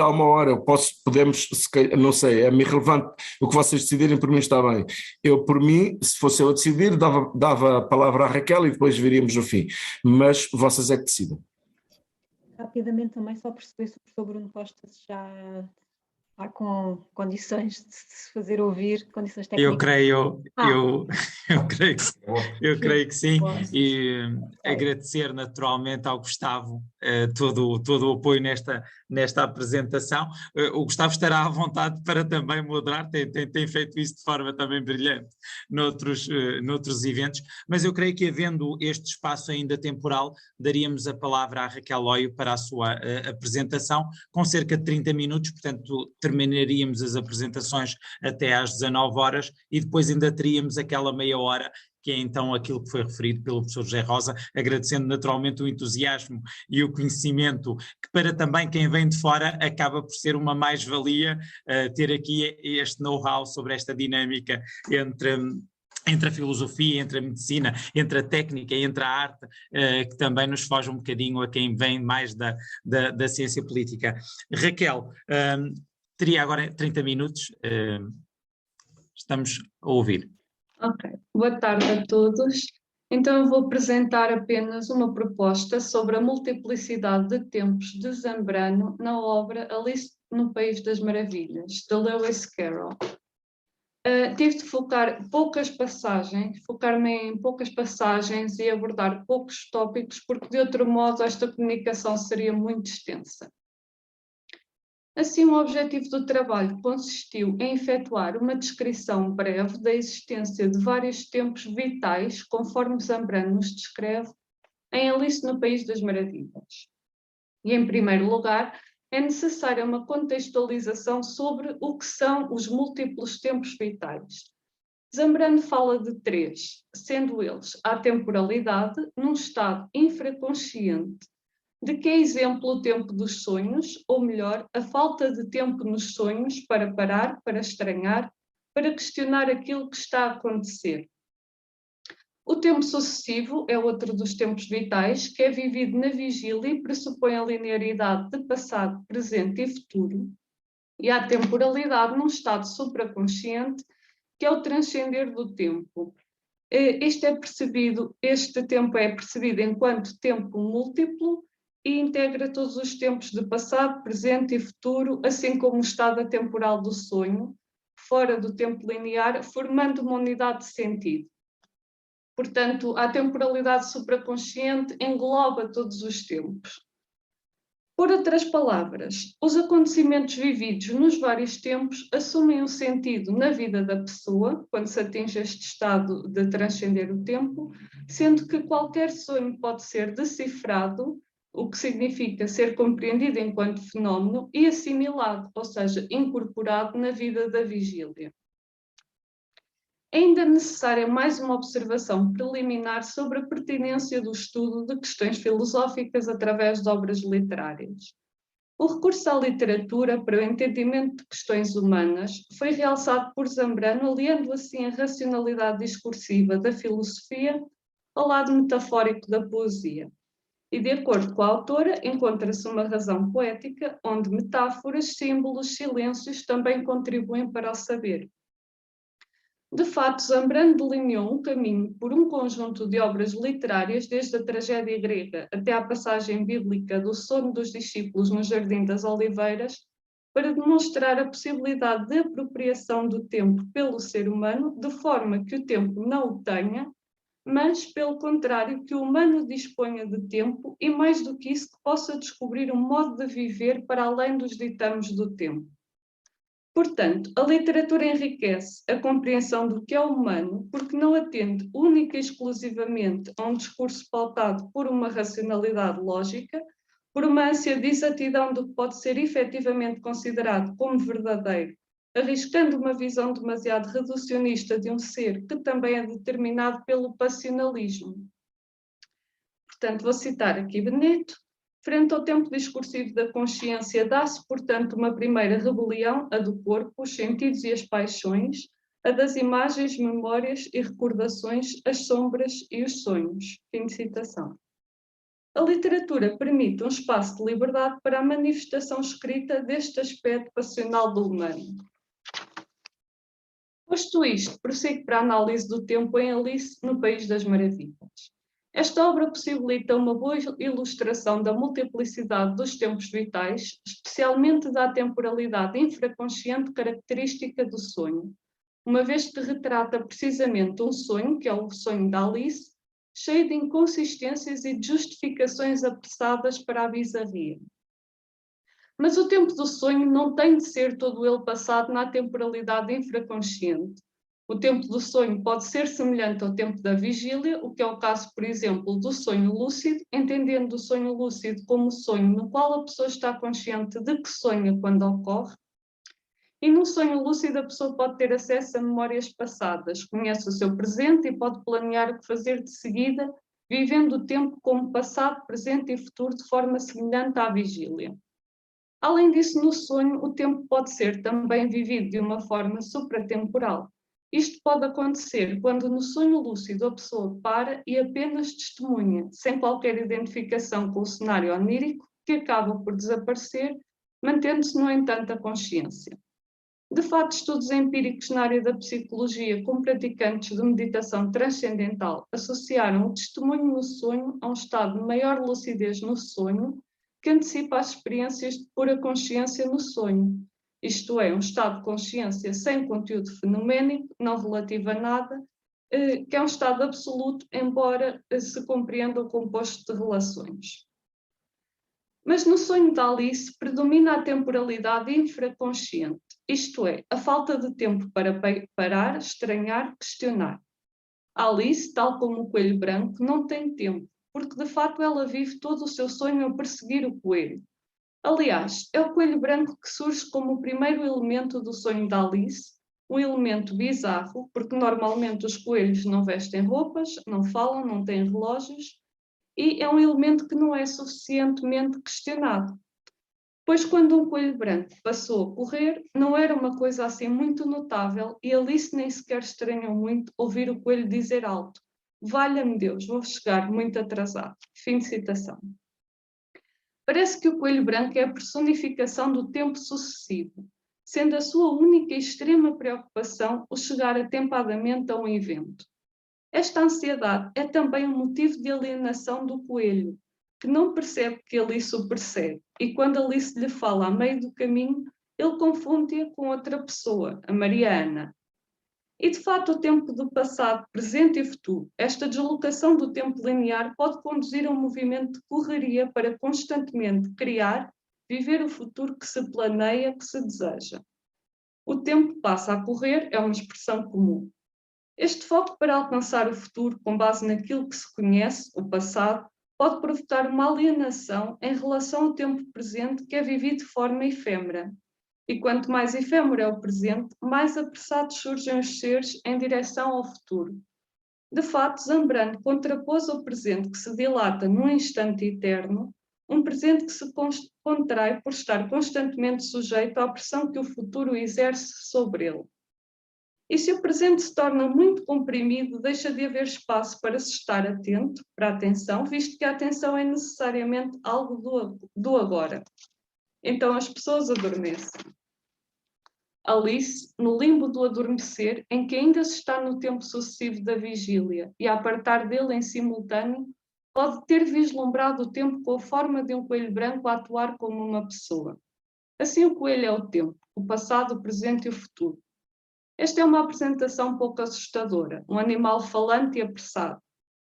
uma hora, podemos, não sei, é-me irrelevante, o que vocês decidirem por mim está bem. Eu, por mim, se fosse eu a decidir, dava a palavra à Raquel e depois viríamos no fim, mas vocês é que decidem.
Rapidamente também, só perceber se o professor Bruno Costa já está com condições de se fazer ouvir, condições técnicas.
Eu creio que sim, e agradecer naturalmente ao Gustavo todo o apoio nesta apresentação. O Gustavo estará à vontade para também moderar, tem feito isso de forma também brilhante noutros eventos, mas eu creio que, havendo este espaço ainda temporal, daríamos a palavra à Raquel Loio para a sua apresentação, com cerca de 30 minutos, portanto terminaríamos as apresentações até às 19 horas e depois ainda teríamos aquela meia hora, que é então aquilo que foi referido pelo professor José Rosa, agradecendo naturalmente o entusiasmo e o conhecimento, que para também quem vem de fora acaba por ser uma mais-valia ter aqui este know-how sobre esta dinâmica entre a filosofia, entre a medicina, entre a técnica, entre a arte, que também nos foge um bocadinho a quem vem mais da ciência política. Raquel, teria agora 30 minutos, estamos a ouvir.
Ok, boa tarde a todos. Então eu vou apresentar apenas uma proposta sobre a multiplicidade de tempos de Zambrano na obra Alice no País das Maravilhas, de Lewis Carroll. Tive de focar-me em poucas passagens e abordar poucos tópicos, porque de outro modo esta comunicação seria muito extensa. Assim, o objetivo do trabalho consistiu em efetuar uma descrição breve da existência de vários tempos vitais, conforme Zambrano nos descreve, em Alice no País das Maravilhas. E, em primeiro lugar, é necessária uma contextualização sobre o que são os múltiplos tempos vitais. Zambrano fala de 3, sendo eles a temporalidade, num estado infraconsciente, de que é exemplo o tempo dos sonhos, ou melhor, a falta de tempo nos sonhos para parar, para estranhar, para questionar aquilo que está a acontecer. O tempo sucessivo é outro dos tempos vitais, que é vivido na vigília e pressupõe a linearidade de passado, presente e futuro, e a temporalidade num estado supraconsciente, que é o transcender do tempo. Este tempo é percebido enquanto tempo múltiplo, e integra todos os tempos de passado, presente e futuro, assim como o estado atemporal do sonho, fora do tempo linear, formando uma unidade de sentido. Portanto, a temporalidade supraconsciente engloba todos os tempos. Por outras palavras, os acontecimentos vividos nos vários tempos assumem um sentido na vida da pessoa, quando se atinge este estado de transcender o tempo, sendo que qualquer sonho pode ser decifrado, o que significa ser compreendido enquanto fenómeno e assimilado, ou seja, incorporado na vida da vigília. É ainda necessária mais uma observação preliminar sobre a pertinência do estudo de questões filosóficas através de obras literárias. O recurso à literatura para o entendimento de questões humanas foi realçado por Zambrano, aliando assim a racionalidade discursiva da filosofia ao lado metafórico da poesia. E, de acordo com a autora, encontra-se uma razão poética onde metáforas, símbolos, silêncios também contribuem para o saber. De fato, Zambrano delineou um caminho por um conjunto de obras literárias, desde a tragédia grega até à passagem bíblica do sono dos discípulos no Jardim das Oliveiras, para demonstrar a possibilidade de apropriação do tempo pelo ser humano, de forma que o tempo não o tenha, mas, pelo contrário, que o humano disponha de tempo e, mais do que isso, que possa descobrir um modo de viver para além dos ditames do tempo. Portanto, a literatura enriquece a compreensão do que é humano, porque não atende única e exclusivamente a um discurso pautado por uma racionalidade lógica, por uma ânsia de exatidão do que pode ser efetivamente considerado como verdadeiro, arriscando uma visão demasiado reducionista de um ser que também é determinado pelo passionalismo. Portanto, vou citar aqui Benito. Frente ao tempo discursivo da consciência, dá-se, portanto, uma primeira rebelião, a do corpo, os sentidos e as paixões, a das imagens, memórias e recordações, as sombras e os sonhos. Fim de citação. A literatura permite um espaço de liberdade para a manifestação escrita deste aspecto passional do humano. Posto isto, prossigo para a análise do tempo em Alice no País das Maravilhas. Esta obra possibilita uma boa ilustração da multiplicidade dos tempos vitais, especialmente da temporalidade infraconsciente característica do sonho, uma vez que retrata precisamente um sonho, que é o sonho da Alice, cheio de inconsistências e de justificações apressadas para a bizarria. Mas o tempo do sonho não tem de ser todo ele passado na temporalidade infraconsciente. O tempo do sonho pode ser semelhante ao tempo da vigília, o que é o caso, por exemplo, do sonho lúcido, entendendo o sonho lúcido como o sonho no qual a pessoa está consciente de que sonha quando ocorre. E no sonho lúcido a pessoa pode ter acesso a memórias passadas, conhece o seu presente e pode planear o que fazer de seguida, vivendo o tempo como passado, presente e futuro de forma semelhante à vigília. Além disso, no sonho, o tempo pode ser também vivido de uma forma supratemporal. Isto pode acontecer quando no sonho lúcido a pessoa para e apenas testemunha, sem qualquer identificação com o cenário onírico, que acaba por desaparecer, mantendo-se, no entanto, a consciência. De fato, estudos empíricos na área da psicologia com praticantes de meditação transcendental associaram o testemunho no sonho a um estado de maior lucidez no sonho, que antecipa as experiências de pura consciência no sonho, isto é, um estado de consciência sem conteúdo fenoménico, não relativo a nada, que é um estado absoluto, embora se compreenda o composto de relações. Mas no sonho de Alice predomina a temporalidade infraconsciente, isto é, a falta de tempo para parar, estranhar, questionar. Alice, tal como o coelho branco, não tem tempo, porque de fato ela vive todo o seu sonho a perseguir o coelho. Aliás, é o coelho branco que surge como o primeiro elemento do sonho de Alice, um elemento bizarro, porque normalmente os coelhos não vestem roupas, não falam, não têm relógios, e é um elemento que não é suficientemente questionado. Pois quando um coelho branco passou a correr, não era uma coisa assim muito notável e Alice nem sequer estranhou muito ouvir o coelho dizer alto: "Valha-me Deus, vou chegar muito atrasado." Fim de citação. Parece que o coelho branco é a personificação do tempo sucessivo, sendo a sua única e extrema preocupação o chegar atempadamente a um evento. Esta ansiedade é também um motivo de alienação do coelho, que não percebe que Alice o percebe, e quando Alice lhe fala a meio do caminho, ele confunde-a com outra pessoa, a Mariana. E de fato o tempo do passado, presente e futuro, esta deslocação do tempo linear pode conduzir a um movimento de correria para constantemente criar, viver o futuro que se planeia, que se deseja. O tempo passa a correr é uma expressão comum. Este foco para alcançar o futuro com base naquilo que se conhece, o passado, pode provocar uma alienação em relação ao tempo presente que é vivido de forma efêmera. E quanto mais efêmero é o presente, mais apressados surgem os seres em direção ao futuro. De fato, Zambrano contrapôs ao presente que se dilata num instante eterno, um presente que se contrai por estar constantemente sujeito à pressão que o futuro exerce sobre ele. E se o presente se torna muito comprimido, deixa de haver espaço para se estar atento, para a atenção, visto que a atenção é necessariamente algo do agora. Então as pessoas adormecem. Alice, no limbo do adormecer, em que ainda se está no tempo sucessivo da vigília e a apartar dele em simultâneo, pode ter vislumbrado o tempo com a forma de um coelho branco a atuar como uma pessoa. Assim o coelho é o tempo, o passado, o presente e o futuro. Esta é uma apresentação pouco assustadora, um animal falante e apressado.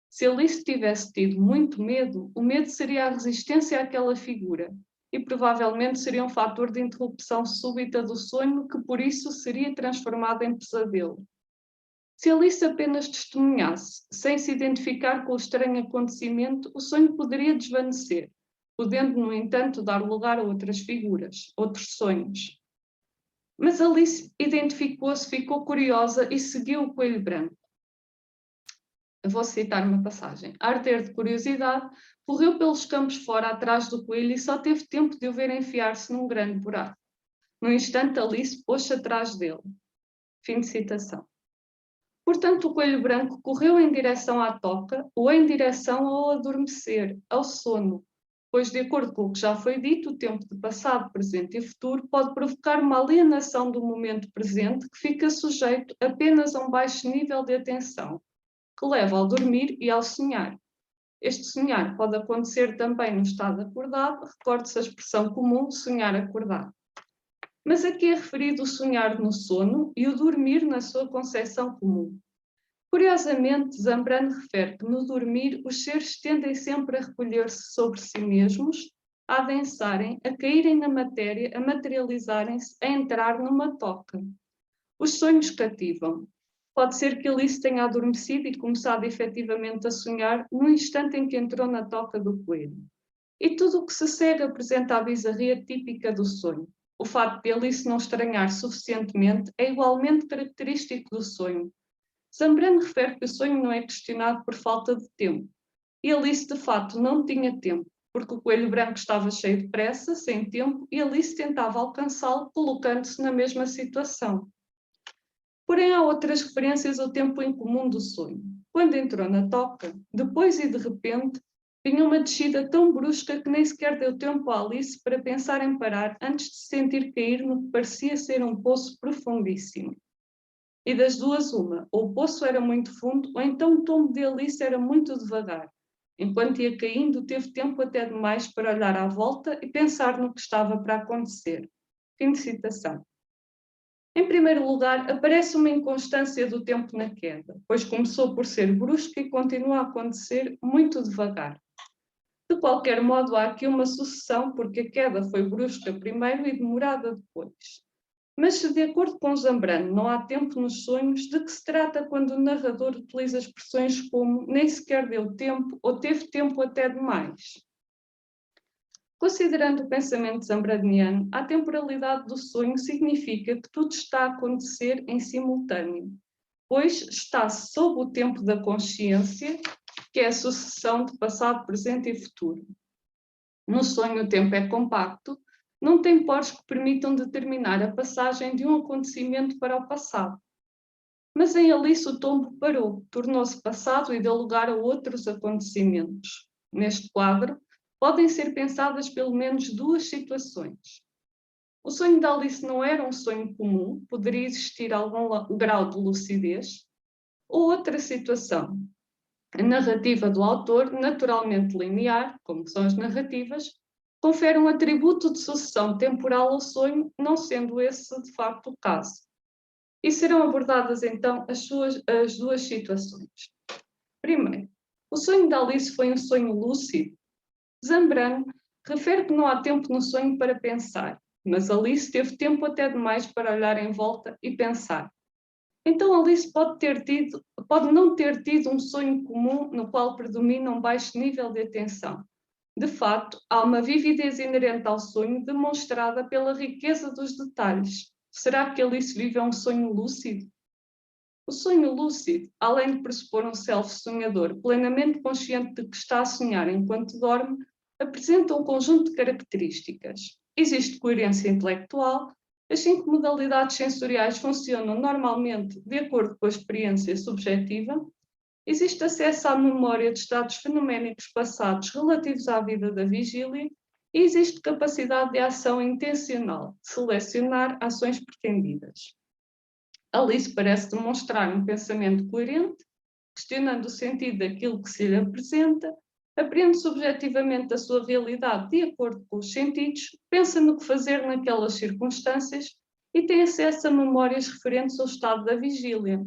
Se Alice tivesse tido muito medo, o medo seria a resistência àquela figura e provavelmente seria um fator de interrupção súbita do sonho que por isso seria transformado em pesadelo. Se Alice apenas testemunhasse, sem se identificar com o estranho acontecimento, o sonho poderia desvanecer, podendo, no entanto, dar lugar a outras figuras, outros sonhos. Mas Alice identificou-se, ficou curiosa e seguiu o coelho branco. Eu vou citar uma passagem. A arder de curiosidade, correu pelos campos fora atrás do coelho e só teve tempo de o ver enfiar-se num grande buraco. No instante, Alice pôs-se atrás dele. Fim de citação. Portanto, o coelho branco correu em direção à toca ou em direção ao adormecer, ao sono, pois, de acordo com o que já foi dito, o tempo de passado, presente e futuro pode provocar uma alienação do momento presente que fica sujeito apenas a um baixo nível de atenção, que leva ao dormir e ao sonhar. Este sonhar pode acontecer também no estado acordado, recorde-se a expressão comum sonhar acordado. Mas aqui é referido o sonhar no sono e o dormir na sua concepção comum. Curiosamente, Zambrano refere que no dormir os seres tendem sempre a recolher-se sobre si mesmos, a adensarem, a caírem na matéria, a materializarem-se, a entrar numa toca. Os sonhos cativam. Pode ser que Alice tenha adormecido e começado efetivamente a sonhar no instante em que entrou na toca do coelho. E tudo o que se segue apresenta a bizarria típica do sonho. O facto de Alice não estranhar suficientemente é igualmente característico do sonho. Zambrano refere que o sonho não é questionado por falta de tempo. E Alice, de fato, não tinha tempo, porque o coelho branco estava cheio de pressa, sem tempo, e Alice tentava alcançá-lo, colocando-se na mesma situação. Porém, há outras referências ao tempo em comum do sonho. Quando entrou na toca, depois e de repente, vinha uma descida tão brusca que nem sequer deu tempo a Alice para pensar em parar antes de se sentir cair no que parecia ser um poço profundíssimo. E das duas uma, ou o poço era muito fundo, ou então o tombo de Alice era muito devagar. Enquanto ia caindo, teve tempo até demais para olhar à volta e pensar no que estava para acontecer. Fim de citação. Em primeiro lugar, aparece uma inconstância do tempo na queda, pois começou por ser brusca e continua a acontecer muito devagar. De qualquer modo, há aqui uma sucessão, porque a queda foi brusca primeiro e demorada depois. Mas se, de acordo com Zambrano, não há tempo nos sonhos, de que se trata quando o narrador utiliza expressões como nem sequer deu tempo ou teve tempo até demais? Considerando o pensamento zambraniano, a temporalidade do sonho significa que tudo está a acontecer em simultâneo, pois está sob o tempo da consciência, que é a sucessão de passado, presente e futuro. No sonho, o tempo é compacto, não tem poros que permitam determinar a passagem de um acontecimento para o passado. Mas em Alice o tombo parou, tornou-se passado e deu lugar a outros acontecimentos. Neste quadro, podem ser pensadas pelo menos duas situações. O sonho de Alice não era um sonho comum, poderia existir algum grau de lucidez. Ou outra situação, a narrativa do autor, naturalmente linear, como são as narrativas, confere um atributo de sucessão temporal ao sonho, não sendo esse de facto o caso. E serão abordadas então as duas situações. Primeiro, o sonho de Alice foi um sonho lúcido. Zambrano refere que não há tempo no sonho para pensar, mas Alice teve tempo até demais para olhar em volta e pensar. Então Alice pode não ter tido um sonho comum no qual predomina um baixo nível de atenção. De fato, há uma vividez inerente ao sonho demonstrada pela riqueza dos detalhes. Será que Alice viveu um sonho lúcido? O sonho lúcido, além de pressupor um self sonhador plenamente consciente de que está a sonhar enquanto dorme, apresenta um conjunto de características. Existe coerência intelectual. As 5 modalidades sensoriais funcionam normalmente de acordo com a experiência subjetiva. Existe acesso à memória de estados fenoménicos passados relativos à vida da vigília e existe capacidade de ação intencional, de selecionar ações pretendidas. Alice parece demonstrar um pensamento coerente, questionando o sentido daquilo que se lhe apresenta, apreende subjetivamente a sua realidade de acordo com os sentidos, pensa no que fazer naquelas circunstâncias e tem acesso a memórias referentes ao estado da vigília.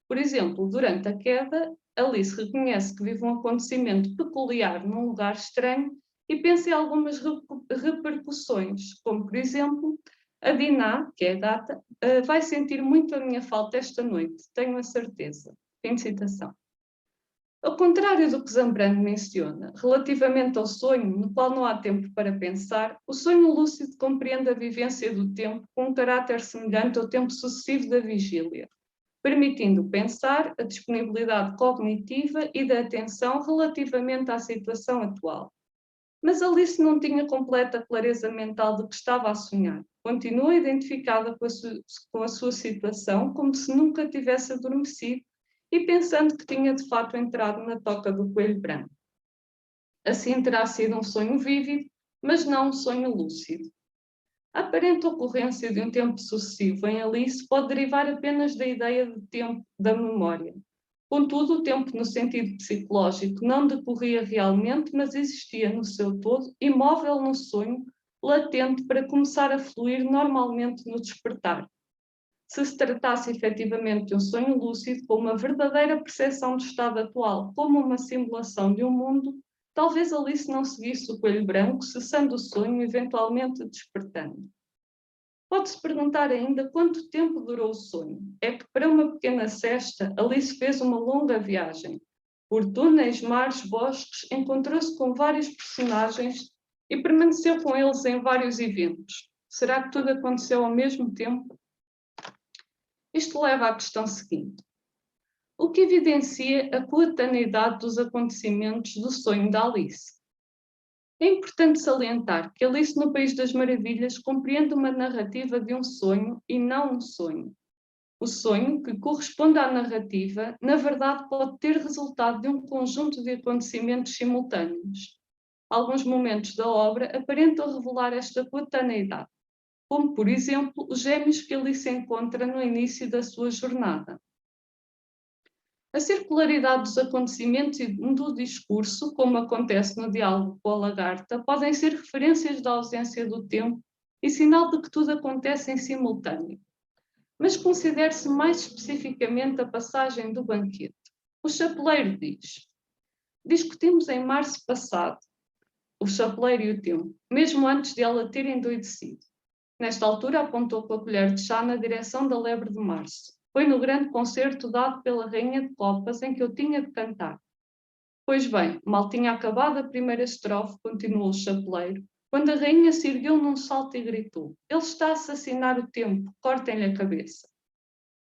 Por exemplo, durante a queda, Alice reconhece que vive um acontecimento peculiar num lugar estranho e pensa em algumas repercussões, como, por exemplo, a Diná, que é a data, vai sentir muito a minha falta esta noite, tenho a certeza. Fim de citação. Ao contrário do que Zambrano menciona, relativamente ao sonho, no qual não há tempo para pensar, o sonho lúcido compreende a vivência do tempo com um caráter semelhante ao tempo sucessivo da vigília, permitindo pensar, a disponibilidade cognitiva e da atenção relativamente à situação atual. Mas Alice não tinha completa clareza mental do que estava a sonhar. Continua identificada com a sua situação como se nunca tivesse adormecido e pensando que tinha de fato entrado na toca do coelho branco. Assim terá sido um sonho vívido, mas não um sonho lúcido. A aparente ocorrência de um tempo sucessivo em Alice pode derivar apenas da ideia de tempo da memória. Contudo, o tempo no sentido psicológico não decorria realmente, mas existia no seu todo, imóvel no sonho, latente para começar a fluir normalmente no despertar. Se tratasse efetivamente de um sonho lúcido, com uma verdadeira percepção do estado atual como uma simulação de um mundo, talvez Alice não seguisse o coelho branco, cessando o sonho, eventualmente despertando. Pode-se perguntar ainda quanto tempo durou o sonho. É que para uma pequena sesta, Alice fez uma longa viagem. Por túneis, mares, bosques, encontrou-se com vários personagens e permaneceu com eles em vários eventos. Será que tudo aconteceu ao mesmo tempo? Isto leva à questão seguinte. O que evidencia a coetaneidade dos acontecimentos do sonho de Alice? É importante salientar que Alice no País das Maravilhas compreende uma narrativa de um sonho e não um sonho. O sonho, que corresponde à narrativa, na verdade pode ter resultado de um conjunto de acontecimentos simultâneos. Alguns momentos da obra aparentam revelar esta coetaneidade, como, por exemplo, os gêmeos que ali se encontra no início da sua jornada. A circularidade dos acontecimentos e do discurso, como acontece no diálogo com a lagarta, podem ser referências da ausência do tempo e sinal de que tudo acontece em simultâneo. Mas considere-se mais especificamente a passagem do banquete. O chapeleiro diz: discutimos em março passado, o chapeleiro e o tempo, mesmo antes de ela ter endoidecido. Nesta altura apontou com a colher de chá na direção da lebre de março. Foi no grande concerto dado pela Rainha de Copas em que eu tinha de cantar. Pois bem, mal tinha acabado a primeira estrofe, continuou o chapeleiro, quando a rainha se ergueu num salto e gritou: ele está a assassinar o tempo, cortem-lhe a cabeça.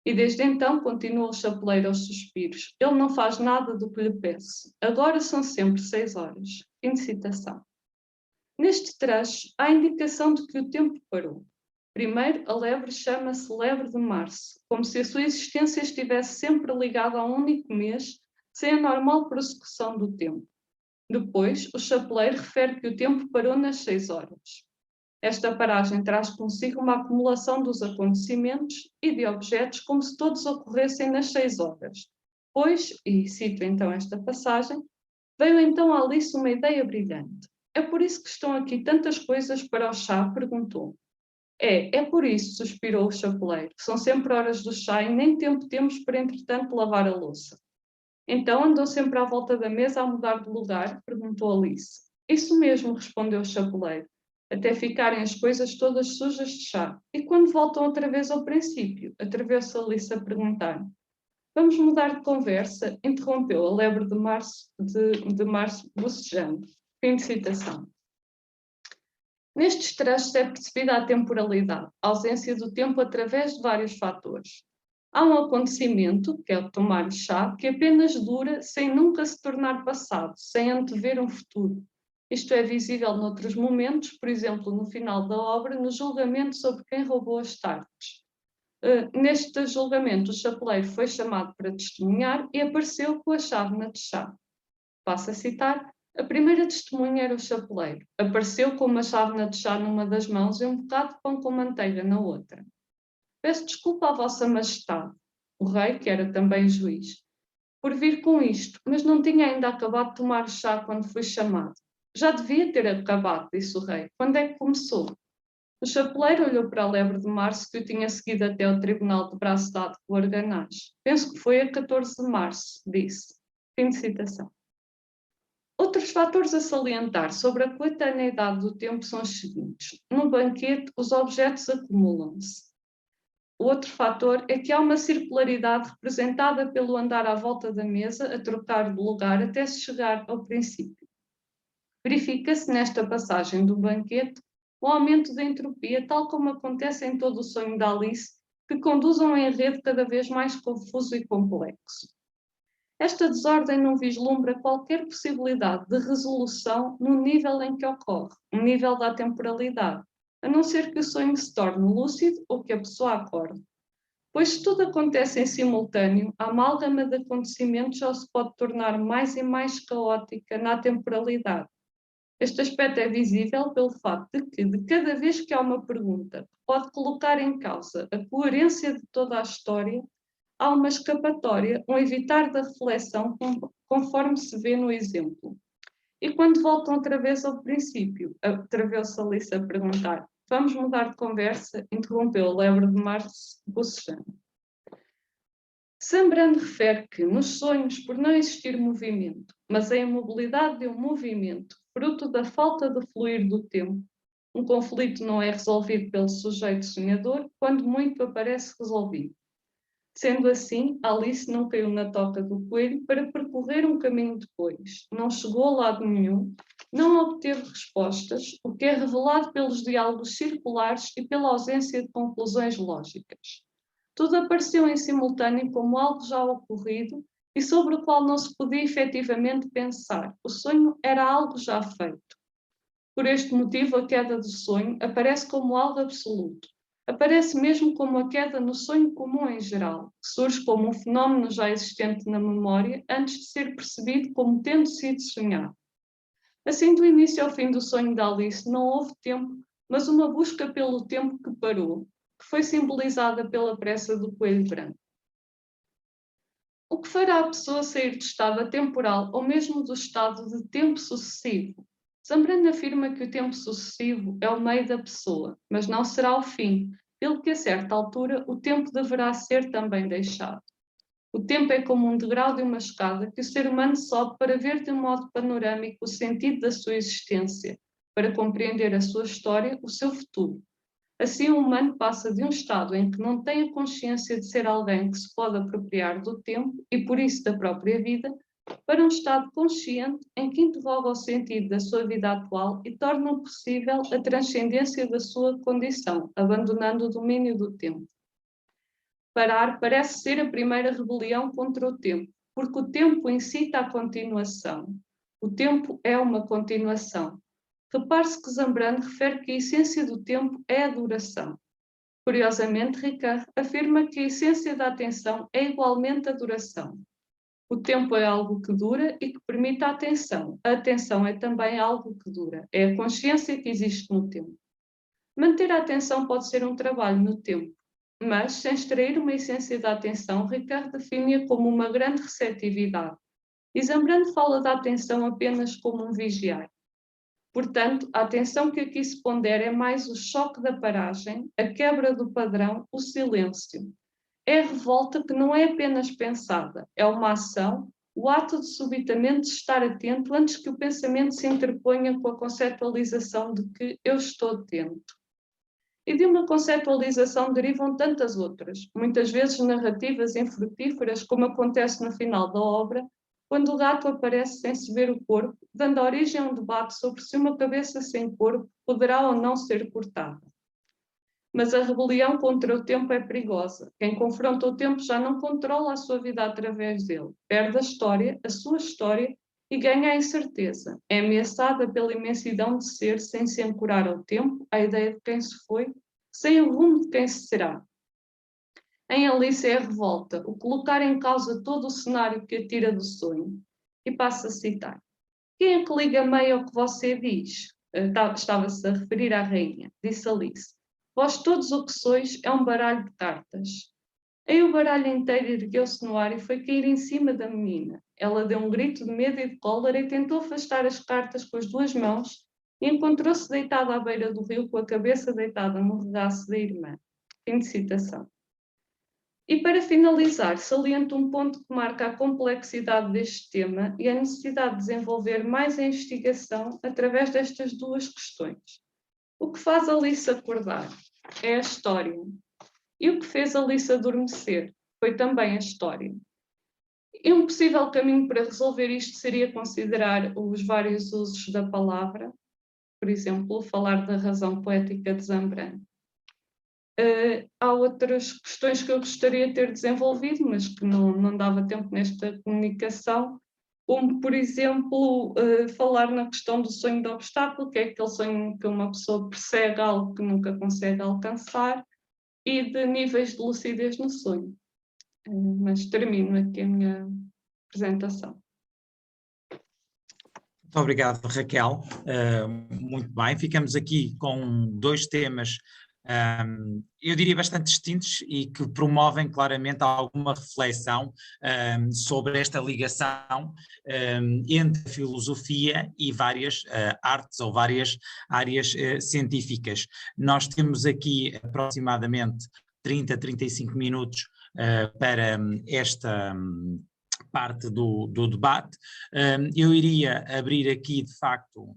E desde então, continuou o chapeleiro aos suspiros, ele não faz nada do que lhe peço. Agora são sempre 6 horas. Fim de citação. Neste trecho, há indicação de que o tempo parou. Primeiro, a lebre chama-se lebre de março, como se a sua existência estivesse sempre ligada a um único mês, sem a normal prossecução do tempo. Depois, o chapeleiro refere que o tempo parou nas 6 horas. Esta paragem traz consigo uma acumulação dos acontecimentos e de objetos como se todos ocorressem nas 6 horas. Pois, e cito então esta passagem, veio então a Alice uma ideia brilhante. É por isso que estão aqui tantas coisas para o chá? Perguntou. É por isso, suspirou o chapeleiro. São sempre horas do chá e nem tempo temos para, entretanto, lavar a louça. Então andou sempre à volta da mesa a mudar de lugar? Perguntou Alice. Isso mesmo, respondeu o chapeleiro, até ficarem as coisas todas sujas de chá. E quando voltam outra vez ao princípio? Atreveu-se Alice a perguntar. Vamos mudar de conversa? Interrompeu a lebre de março bocejando. Fim de citação. Nestes trechos é percebida a temporalidade, a ausência do tempo através de vários fatores. Há um acontecimento, que é o tomar o chá, que apenas dura sem nunca se tornar passado, sem antever um futuro. Isto é visível noutros momentos, por exemplo, no final da obra, no julgamento sobre quem roubou as tartes. Neste julgamento, o chapeleiro foi chamado para testemunhar e apareceu com a chávena de chá. Passo a citar. A primeira testemunha era o chapeleiro. Apareceu com uma chávena de chá numa das mãos e um bocado de pão com manteiga na outra. Peço desculpa à vossa majestade, o rei, que era também juiz, por vir com isto, mas não tinha ainda acabado de tomar o chá quando fui chamado. Já devia ter acabado, disse o rei. Quando é que começou? O chapeleiro olhou para a lebre de março que o tinha seguido até ao tribunal de braço dado com o arganaz. Penso que foi a 14 de março, disse. Fim de citação. Outros fatores a salientar sobre a coetaneidade do tempo são os seguintes. No banquete, os objetos acumulam-se. O outro fator é que há uma circularidade representada pelo andar à volta da mesa, a trocar de lugar até se chegar ao princípio. Verifica-se nesta passagem do banquete o aumento da entropia, tal como acontece em todo o sonho de Alice, que conduz a um enredo cada vez mais confuso e complexo. Esta desordem não vislumbra qualquer possibilidade de resolução no nível em que ocorre, no nível da temporalidade, a não ser que o sonho se torne lúcido ou que a pessoa acorde. Pois se tudo acontece em simultâneo, a amálgama de acontecimentos só se pode tornar mais e mais caótica na temporalidade. Este aspecto é visível pelo facto de que, de cada vez que há uma pergunta que pode colocar em causa a coerência de toda a história, há uma escapatória, um evitar da reflexão, conforme se vê no exemplo. E quando voltam outra vez ao princípio, atreveu-se Alice a perguntar: vamos mudar de conversa? Interrompeu a lebre de março bocejando. Sambrano refere que, nos sonhos, por não existir movimento, mas a imobilidade de um movimento, fruto da falta de fluir do tempo, um conflito não é resolvido pelo sujeito sonhador, quando muito aparece resolvido. Sendo assim, Alice não caiu na toca do coelho para percorrer um caminho depois. Não chegou a lado nenhum, não obteve respostas, o que é revelado pelos diálogos circulares e pela ausência de conclusões lógicas. Tudo apareceu em simultâneo como algo já ocorrido e sobre o qual não se podia efetivamente pensar. O sonho era algo já feito. Por este motivo, a queda do sonho aparece como algo absoluto. Aparece mesmo como a queda no sonho comum em geral, que surge como um fenómeno já existente na memória antes de ser percebido como tendo sido sonhado. Assim, do início ao fim do sonho de Alice não houve tempo, mas uma busca pelo tempo que parou, que foi simbolizada pela pressa do coelho branco. O que fará a pessoa sair do estado atemporal ou mesmo do estado de tempo sucessivo? Zambrano afirma que o tempo sucessivo é o meio da pessoa, mas não será o fim, pelo que a certa altura o tempo deverá ser também deixado. O tempo é como um degrau de uma escada que o ser humano sobe para ver de um modo panorâmico o sentido da sua existência, para compreender a sua história, o seu futuro. Assim, o humano passa de um estado em que não tem a consciência de ser alguém que se pode apropriar do tempo e, por isso, da própria vida, para um estado consciente em que interroga o sentido da sua vida atual e torna possível a transcendência da sua condição, abandonando o domínio do tempo. Parar parece ser a primeira rebelião contra o tempo, porque o tempo incita à continuação. O tempo é uma continuação. Repare-se que Zambrano refere que a essência do tempo é a duração. Curiosamente, Ricard afirma que a essência da atenção é igualmente a duração. O tempo é algo que dura e que permite a atenção. A atenção é também algo que dura. É a consciência que existe no tempo. Manter a atenção pode ser um trabalho no tempo, mas, sem extrair uma essência da atenção, Ricard define-a como uma grande receptividade. E Zambrano fala da atenção apenas como um vigiar. Portanto, a atenção que aqui se pondera é mais o choque da paragem, a quebra do padrão, o silêncio. É a revolta que não é apenas pensada, é uma ação, o ato de subitamente estar atento antes que o pensamento se interponha com a conceptualização de que eu estou atento. E de uma conceptualização derivam tantas outras, muitas vezes narrativas infrutíferas, como acontece no final da obra, quando o gato aparece sem se ver o corpo, dando origem a um debate sobre se uma cabeça sem corpo poderá ou não ser cortada. Mas a rebelião contra o tempo é perigosa. Quem confronta o tempo já não controla a sua vida através dele. Perde a história, a sua história, e ganha a incerteza. É ameaçada pela imensidão de ser, sem se ancorar ao tempo, à ideia de quem se foi, sem o rumo de quem se será. Em Alice é a revolta, o colocar em causa todo o cenário que a tira do sonho. E passo a citar. Quem é que liga meio ao que você diz? Estava-se a referir à rainha. Disse Alice. Vós todos o que sois é um baralho de cartas. Aí o baralho inteiro ergueu-se no ar e foi cair em cima da menina. Ela deu um grito de medo e de cólera e tentou afastar as cartas com as duas mãos e encontrou-se deitada à beira do rio com a cabeça deitada no regaço da irmã. Fim de citação. E para finalizar, saliento um ponto que marca a complexidade deste tema e a necessidade de desenvolver mais a investigação através destas duas questões. O que faz Alice acordar? É a história. E o que fez Alice adormecer? Foi também a história. E um possível caminho para resolver isto seria considerar os vários usos da palavra, por exemplo, falar da razão poética de Zambrano. Há outras questões que eu gostaria de ter desenvolvido, mas que não dava tempo nesta comunicação, como, por exemplo, falar na questão do sonho de obstáculo, que é aquele sonho que uma pessoa persegue algo que nunca consegue alcançar, e de níveis de lucidez no sonho. Mas termino aqui a minha apresentação.
Muito obrigado, Raquel. Muito bem, ficamos aqui com dois temas, eu diria bastante distintos e que promovem claramente alguma reflexão sobre esta ligação entre a filosofia e várias artes ou várias áreas científicas. Nós temos aqui aproximadamente 30-35 minutos para esta parte do debate. Eu iria abrir aqui, de facto,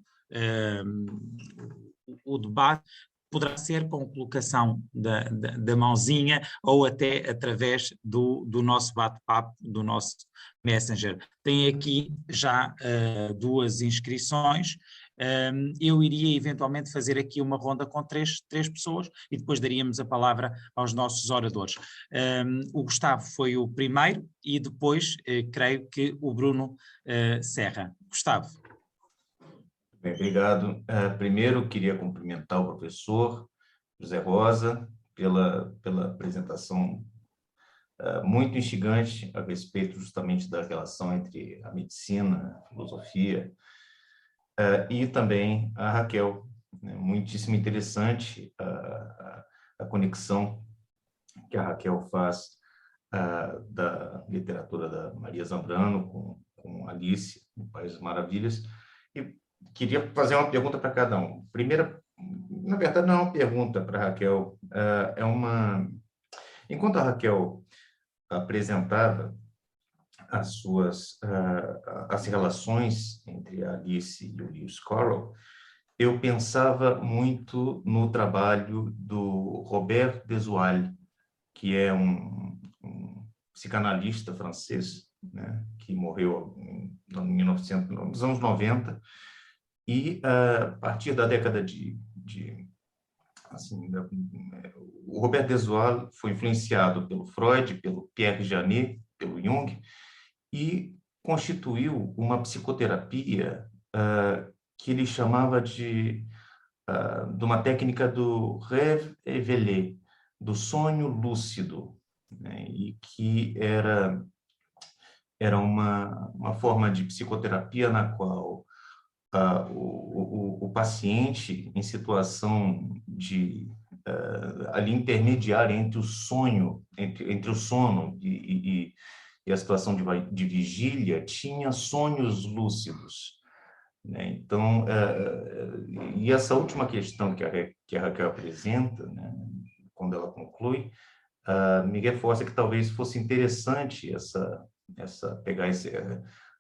o debate. Poderá ser com colocação da mãozinha ou até através do nosso bate-papo, do nosso Messenger. Tem aqui já duas inscrições. Eu iria eventualmente fazer aqui uma ronda com três pessoas e depois daríamos a palavra aos nossos oradores. O Gustavo foi o primeiro e depois creio que o Bruno Serra. Gustavo.
Bem, obrigado. Primeiro, queria cumprimentar o professor José Rosa pela apresentação muito instigante a respeito justamente da relação entre a medicina, a filosofia, e também a Raquel, né? Muitíssimo interessante a conexão que a Raquel faz da literatura da Maria Zambrano com Alice, no País das Maravilhas, e queria fazer uma pergunta para cada um. Primeira, na verdade, não é uma pergunta para a Raquel, enquanto a Raquel apresentava as relações entre a Alice e o Lewis Carroll, eu pensava muito no trabalho do Robert Desoil, que é um psicanalista francês, né, que morreu nos anos 90, e a partir da década o Robert Desoil foi influenciado pelo Freud, pelo Pierre Janet, pelo Jung, e constituiu uma psicoterapia que ele chamava de uma técnica do rêve éveillé, do sonho lúcido, né? E que era uma forma de psicoterapia na qual o paciente, em situação de ali intermediária entre o sonho, entre o sono e a situação de vigília, tinha sonhos lúcidos, né? Então, e essa última questão que a Raquel apresenta, né, quando ela conclui, me reforça que talvez fosse interessante pegar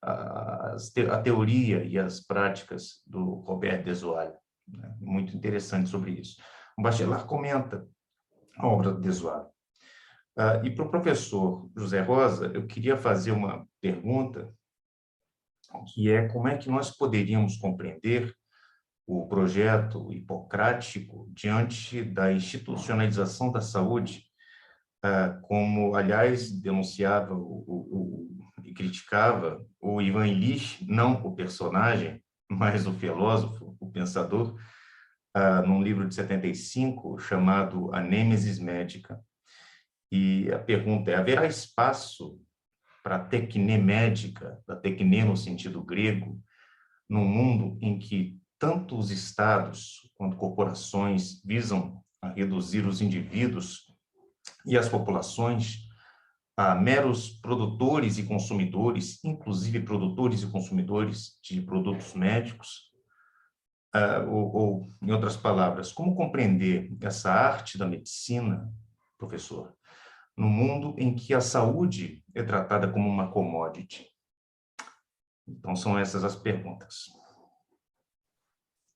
a teoria e as práticas do Robert Desoil, né? Muito interessante sobre isso. O Bachelard comenta a obra do Desoil. E para o professor José Rosa, eu queria fazer uma pergunta, que é como é que nós poderíamos compreender o projeto hipocrático diante da institucionalização da saúde, como, aliás, denunciava e criticava o Ivan Illich, não o personagem, mas o filósofo, o pensador, num livro de 75 chamado A Nêmesis Médica. E a pergunta é: haverá espaço para a tecne médica, da tecne no sentido grego, num mundo em que tanto os estados quanto corporações visam a reduzir os indivíduos e as populações a meros produtores e consumidores, inclusive produtores e consumidores de produtos médicos? Ou, em outras palavras, como compreender essa arte da medicina, professor, no mundo em que a saúde é tratada como uma commodity? Então, são essas as perguntas.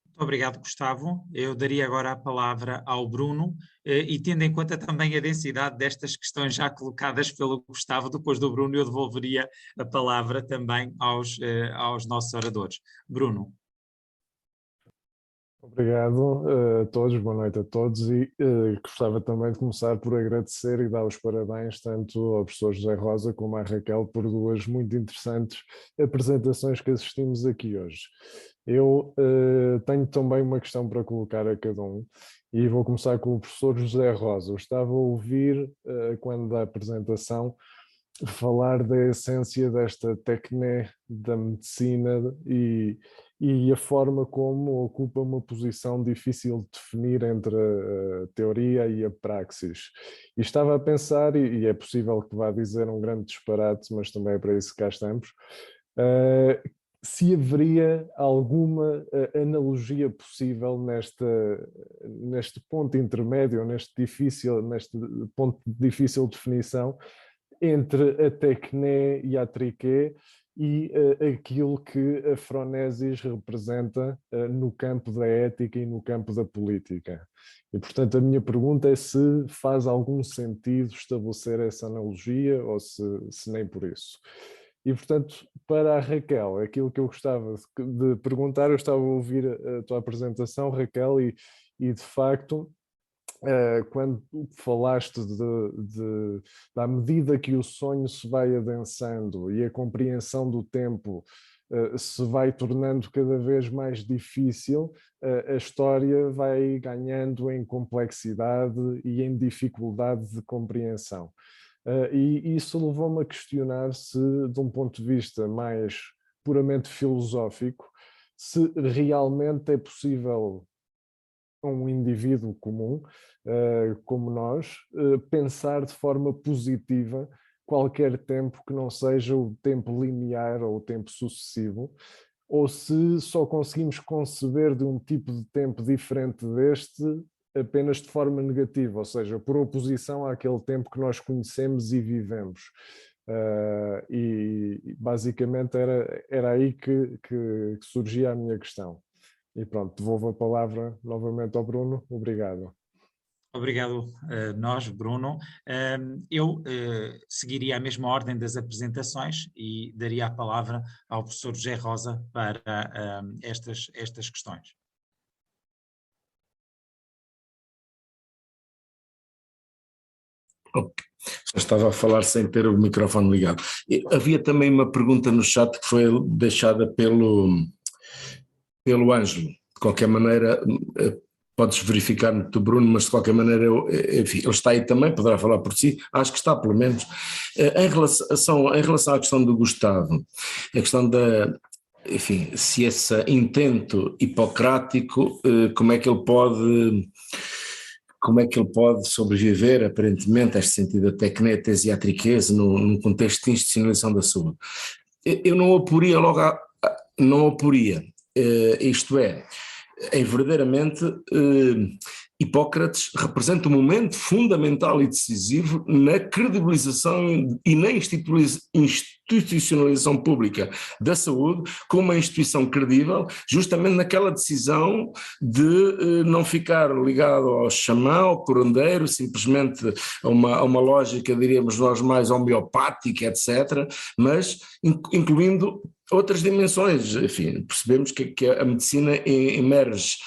Muito obrigado, Gustavo. Eu daria agora a palavra ao Bruno, e tendo em conta também a densidade destas questões já colocadas pelo Gustavo, depois do Bruno eu devolveria a palavra também aos nossos oradores. Bruno.
Obrigado a todos, boa noite a todos, e gostava também de começar por agradecer e dar os parabéns tanto ao professor José Rosa como à Raquel por duas muito interessantes apresentações que assistimos aqui hoje. Eu tenho também uma questão para colocar a cada um e vou começar com o professor José Rosa. Eu estava a ouvir, quando da apresentação, falar da essência desta tecne da medicina e a forma como ocupa uma posição difícil de definir entre a teoria e a praxis. E estava a pensar, e é possível que vá dizer um grande disparate, mas também é para isso que cá estamos, se haveria alguma analogia possível neste ponto intermédio, neste ponto de difícil definição, entre a tecne e a triqué e aquilo que a Phronesis representa no campo da ética e no campo da política. E, portanto, a minha pergunta é se faz algum sentido estabelecer essa analogia ou se nem por isso. E, portanto, para a Raquel, aquilo que eu gostava de perguntar, eu estava a ouvir a tua apresentação, Raquel, e de facto, quando falaste da medida que o sonho se vai adensando e a compreensão do tempo se vai tornando cada vez mais difícil, a história vai ganhando em complexidade e em dificuldade de compreensão. E isso levou-me a questionar se, de um ponto de vista mais puramente filosófico, se realmente é possível a um indivíduo comum, como nós, pensar de forma positiva qualquer tempo que não seja o tempo linear ou o tempo sucessivo, ou se só conseguimos conceber de um tipo de tempo diferente deste apenas de forma negativa, ou seja, por oposição àquele tempo que nós conhecemos e vivemos. E basicamente era aí que surgia a minha questão. E pronto, devolvo a palavra novamente ao Bruno. Obrigado.
Obrigado a nós, Bruno. Eu seguiria a mesma ordem das apresentações e daria a palavra ao professor José Rosa para estas questões.
Okay. Já estava a falar sem ter o microfone ligado. Havia também uma pergunta no chat que foi deixada pelo Ângelo. De qualquer maneira, podes verificar no teu, Bruno, mas de qualquer maneira, enfim, ele está aí também, poderá falar por si, acho que está pelo menos. Em relação à questão do Gustavo, a questão enfim, se esse intento hipocrático, como é que ele pode sobreviver, aparentemente, a este sentido da tecnétese e a triquese num contexto de institucionalização da saúde. Eu não oporia isto é, verdadeiramente Hipócrates representa um momento fundamental e decisivo na credibilização e na institucionalização pública da saúde como uma instituição credível, justamente naquela decisão de não ficar ligado ao xamã, ao curandeiro, simplesmente a uma lógica, diríamos nós, mais homeopática, etc., mas incluindo outras dimensões. Enfim, percebemos que a medicina emerge.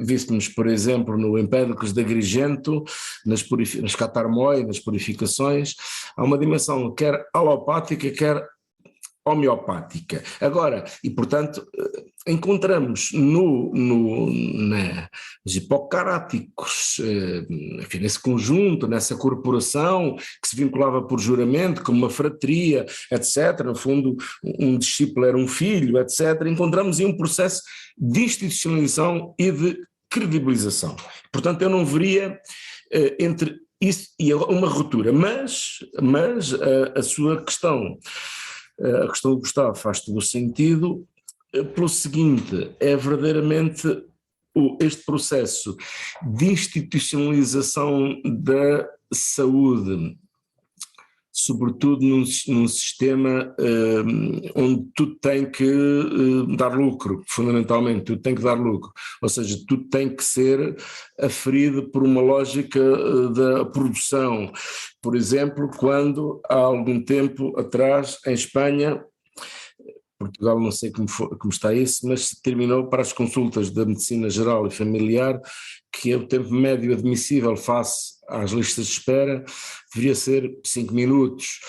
Víssemos, por exemplo, no Empédocles de Agrigento, nas catarmói, nas purificações, há uma dimensão quer alopática, quer homeopática. Agora, e portanto, encontramos nos hipocráticos, enfim, nesse conjunto, nessa corporação que se vinculava por juramento, como uma fratria, etc., no fundo um discípulo era um filho, etc., encontramos aí um processo de institucionalização e de credibilização. Portanto, eu não veria entre isso e uma ruptura, mas a sua questão, a questão do Gustavo faz todo o sentido, pelo seguinte, é verdadeiramente este processo de institucionalização da saúde, sobretudo num sistema onde tudo tem que dar lucro, fundamentalmente, tudo tem que dar lucro, ou seja, tudo tem que ser aferido por uma lógica da produção. Por exemplo, quando há algum tempo atrás, em Espanha, Portugal não sei como está isso, mas se terminou para as consultas da medicina geral e familiar, que é o tempo médio admissível face às listas de espera, deveria ser 5 minutos.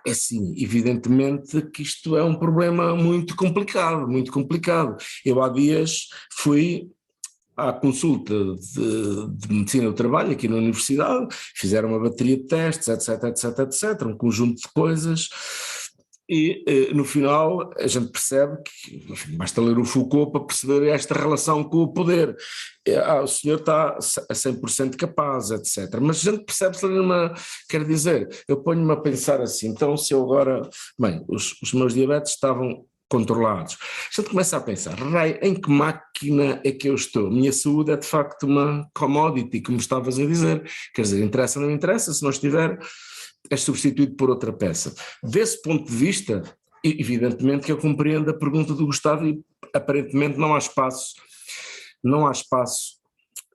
É assim, evidentemente que isto é um problema muito complicado, muito complicado. Eu há dias fui à consulta de medicina do trabalho aqui na universidade, fizeram uma bateria de testes, etc, um conjunto de coisas. E no final a gente percebe que, enfim, basta ler o Foucault para perceber esta relação com o poder. O senhor está a 100% capaz, etc. Mas a gente percebe-se, quer dizer, eu ponho-me a pensar assim, então se eu agora, bem, os meus diabetes estavam controlados. A gente começa a pensar, em que máquina é que eu estou? A minha saúde é de facto uma commodity, como estavas a dizer. Quer dizer, interessa ou não interessa, se não estiver, é substituído por outra peça. Desse ponto de vista, evidentemente que eu compreendo a pergunta do Gustavo e aparentemente não há espaço,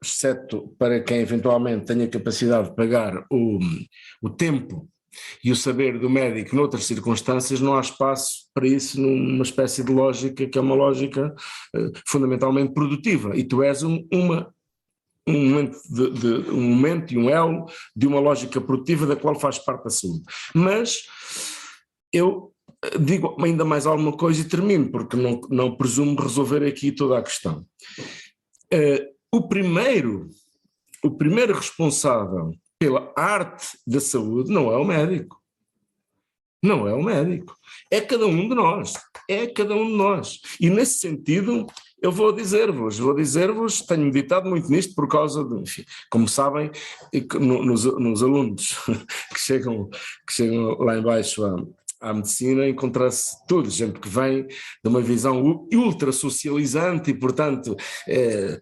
exceto para quem eventualmente tenha capacidade de pagar o tempo e o saber do médico noutras circunstâncias, não há espaço para isso numa espécie de lógica que é uma lógica fundamentalmente produtiva, e tu és um momento e um elo de uma lógica produtiva da qual faz parte a saúde. Mas eu digo ainda mais alguma coisa e termino, porque não presumo resolver aqui toda a questão. O primeiro responsável pela arte da saúde não é o médico. Não é o médico. É cada um de nós. É cada um de nós. E nesse sentido, eu vou dizer-vos, tenho meditado muito nisto por causa de, enfim, como sabem, nos alunos que chegam lá embaixo à medicina, encontra-se tudo, gente que vem de uma visão ultra socializante e, portanto,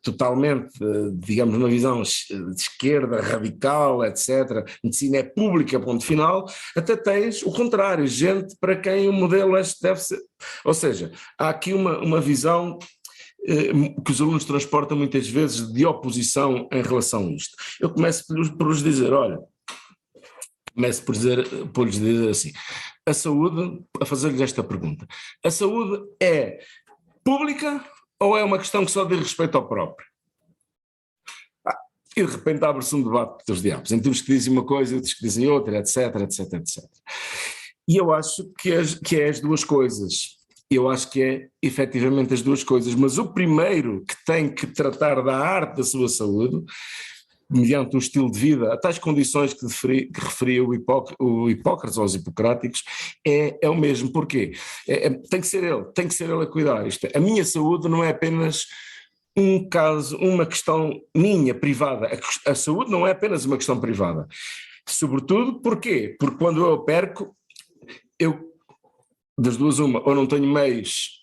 totalmente, digamos, uma visão de esquerda, radical, etc. Medicina é pública, ponto final. Até tens o contrário, gente para quem o modelo deve ser. Ou seja, há aqui uma visão que os alunos transportam muitas vezes de oposição em relação a isto. Eu começo por lhes dizer, olha, por lhes dizer assim, a saúde, a fazer-lhes esta pergunta, a saúde é pública ou é uma questão que só diz respeito ao próprio? E de repente abre-se um debate dos diabos, entre uns que dizem uma coisa e outros que dizem outra, etc, etc, etc. E eu acho que é as duas coisas. Eu acho que é efetivamente as duas coisas, mas o primeiro que tem que tratar da arte da sua saúde, mediante um estilo de vida, a tais condições que referia o Hipócrates ou os hipocráticos, é o mesmo. Porquê? Tem que ser ele a cuidar. A minha saúde não é apenas um caso, uma questão minha, privada. A saúde não é apenas uma questão privada. Sobretudo, porquê? Porque quando eu a perco, das duas uma, ou não tenho meios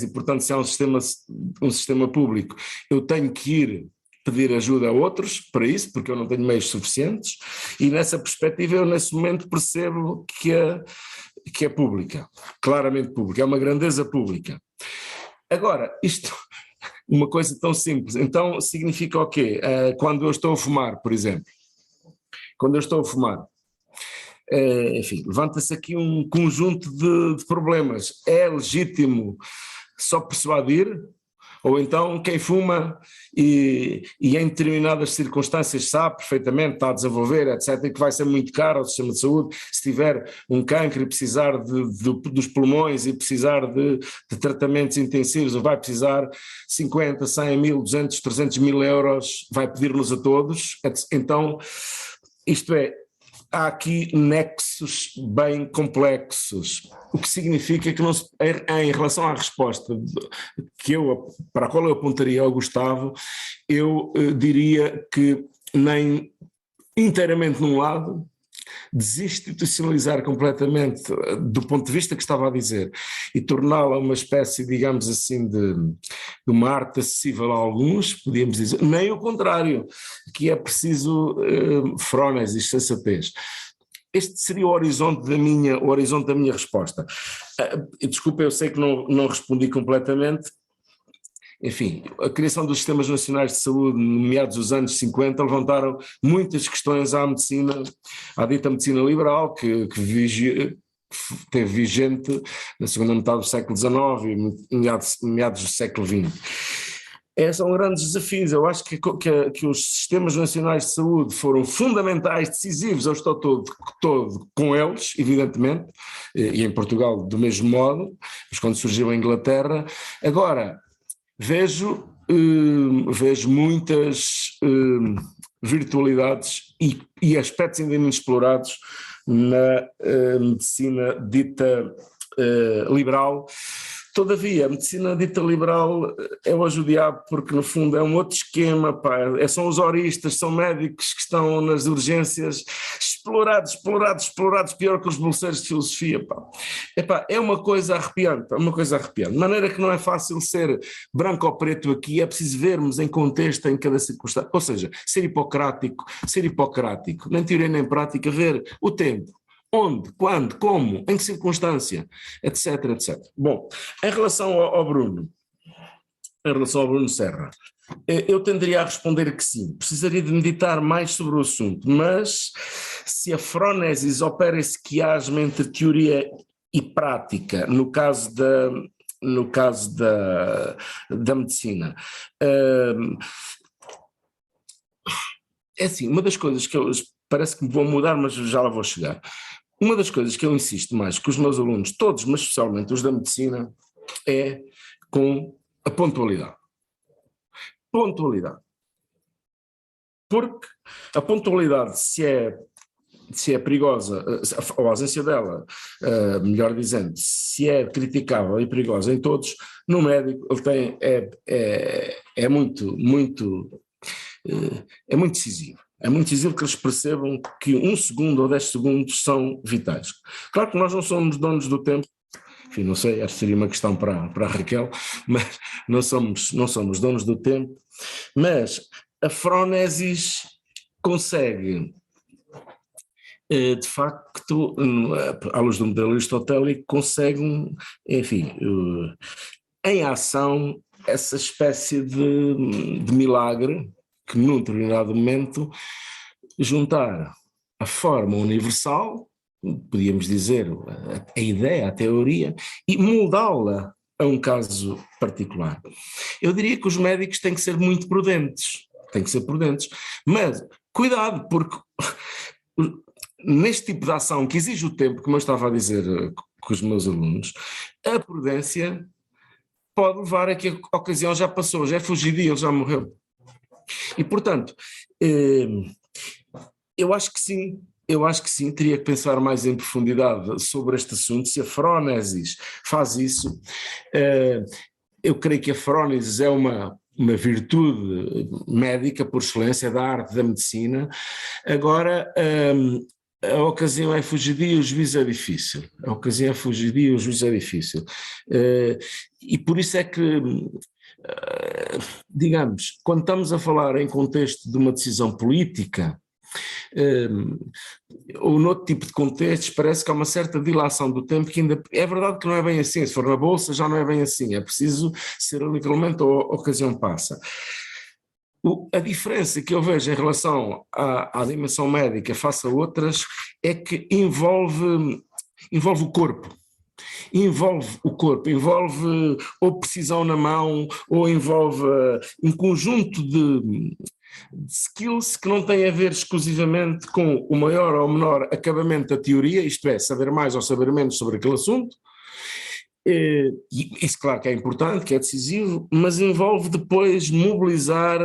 e, portanto, se há um sistema público, eu tenho que ir pedir ajuda a outros para isso, porque eu não tenho meios suficientes, e nessa perspectiva eu nesse momento percebo que é pública, claramente pública, é uma grandeza pública. Agora, isto, uma coisa tão simples, então significa o quê? Quando eu estou a fumar, por exemplo, enfim, levanta-se aqui um conjunto de problemas. É legítimo só persuadir? Ou então quem fuma e em determinadas circunstâncias sabe perfeitamente, está a desenvolver, etc., e que vai ser muito caro ao sistema de saúde, se tiver um cancro e precisar dos pulmões e precisar de tratamentos intensivos, ou vai precisar 50, 100 mil, 200, 300 mil euros, vai pedir-nos a todos. Então, isto é, há aqui nexos bem complexos, o que significa que em relação à resposta para a qual eu apontaria ao Gustavo, eu diria que nem inteiramente num lado, desinstitucionalizar completamente do ponto de vista que estava a dizer e torná-la uma espécie, digamos assim, de uma arte acessível a alguns, podíamos dizer, nem o contrário, que é preciso frónese e sensatez. Este seria o horizonte da minha resposta. Desculpa, eu sei que não respondi completamente. Enfim, a criação dos sistemas nacionais de saúde, no meados dos anos 50, levantaram muitas questões à dita medicina liberal, que teve vigente na segunda metade do século XIX e meados do século XX. São grandes desafios. Eu acho que os sistemas nacionais de saúde foram fundamentais, decisivos. Eu estou todo com eles, evidentemente, e em Portugal do mesmo modo, mas quando surgiu a Inglaterra. Agora, vejo muitas virtualidades e aspectos ainda inexplorados na medicina dita liberal. Todavia, a medicina dita liberal é hoje o diabo, porque no fundo é um outro esquema, são os horistas, são médicos que estão nas urgências explorados, pior que os bolseiros de filosofia. É uma coisa arrepiante, de maneira que não é fácil ser branco ou preto aqui, é preciso vermos em contexto, em cada circunstância, ou seja, ser hipocrático, nem teoria nem prática, ver o tempo. Onde, quando, como, em que circunstância, etc, etc. Bom, em relação ao Bruno Serra, eu tenderia a responder que sim, precisaria de meditar mais sobre o assunto, mas se a frónesis opera esse quiasmo entre teoria e prática, no caso da medicina, é assim, uma das coisas que parece que me vou mudar, mas já lá vou chegar. uma das coisas que eu insisto mais com os meus alunos, todos, mas especialmente os da medicina, é com a pontualidade. Pontualidade. Porque a pontualidade, se é perigosa, ou a ausência dela, melhor dizendo, se é criticável e perigosa em todos, no médico ele é muito decisivo. É muito decisivo que eles percebam que 1 segundo ou 10 segundos são vitais. Claro que nós não somos donos do tempo, enfim, não sei, esta seria uma questão para a Raquel, mas não somos donos do tempo, mas a frónesis consegue, de facto, à luz do modelo aristotélico, consegue, enfim, em ação, essa espécie de milagre que num determinado momento juntar a forma universal, podíamos dizer, a ideia, a teoria, e moldá-la a um caso particular. Eu diria que os médicos têm que ser muito prudentes, mas cuidado, porque neste tipo de ação que exige o tempo, como eu estava a dizer com os meus alunos, a prudência pode levar a que a ocasião já passou, já é fugidia, ele já morreu. E, portanto, eu acho que sim, teria que pensar mais em profundidade sobre este assunto, se a frónesis faz isso. Eu creio que a frónesis é uma virtude médica por excelência, da arte da medicina. Agora, a ocasião é fugidia, o juízo é difícil. E por isso é que, digamos, quando estamos a falar em contexto de uma decisão política, ou noutro tipo de contextos, parece que há uma certa dilação do tempo, que ainda é verdade que não é bem assim. Se for na bolsa já não é bem assim, é preciso ser o único elemento, ou a ocasião passa. A diferença que eu vejo em relação à dimensão médica face a outras é que envolve o corpo. Envolve ou precisão na mão, ou envolve um conjunto de skills que não têm a ver exclusivamente com o maior ou menor acabamento da teoria, isto é, saber mais ou saber menos sobre aquele assunto. E isso claro que é importante, que é decisivo, mas envolve depois mobilizar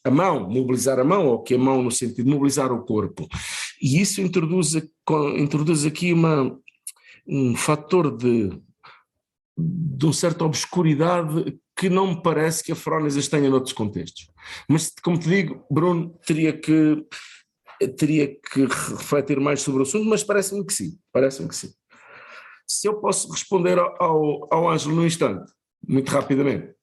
a mão, ou que a mão no sentido de mobilizar o corpo. E isso introduz aqui um fator de uma certa obscuridade que não me parece que a frónesis tenha noutros contextos. Mas, como te digo, Bruno, teria que refletir mais sobre o assunto, mas parece-me que sim. Se eu posso responder ao Ângelo num instante, muito rapidamente,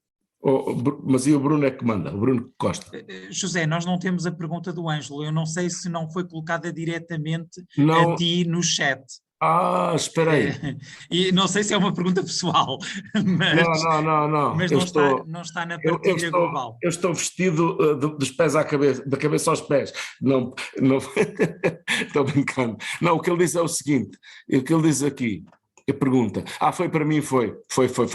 mas e o Bruno é que manda, o Bruno Costa.
José, nós não temos a pergunta do Ângelo, eu não sei se não foi colocada diretamente
não.
A ti no chat.
Espera aí.
E não sei se é uma pergunta pessoal, mas
não.
Mas não está na partilha global.
Eu estou vestido dos pés à cabeça, da cabeça aos pés. Não estou brincando. Não, o que ele diz é o seguinte, o que ele diz aqui, a pergunta, foi para mim, foi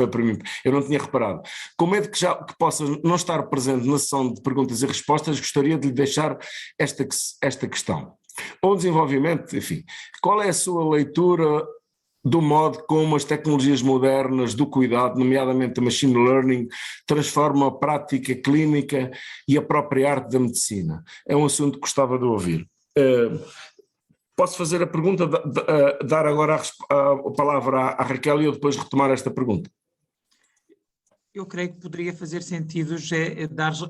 para mim, eu não tinha reparado. Com medo que possa não estar presente na sessão de perguntas e respostas, gostaria de lhe deixar esta questão. O desenvolvimento, enfim, qual é a sua leitura do modo como as tecnologias modernas do cuidado, nomeadamente a machine learning, transformam a prática clínica e a própria arte da medicina? É um assunto que gostava de ouvir. Posso fazer a pergunta, dar agora a palavra à Raquel e eu depois retomar esta pergunta?
Eu creio que poderia fazer sentido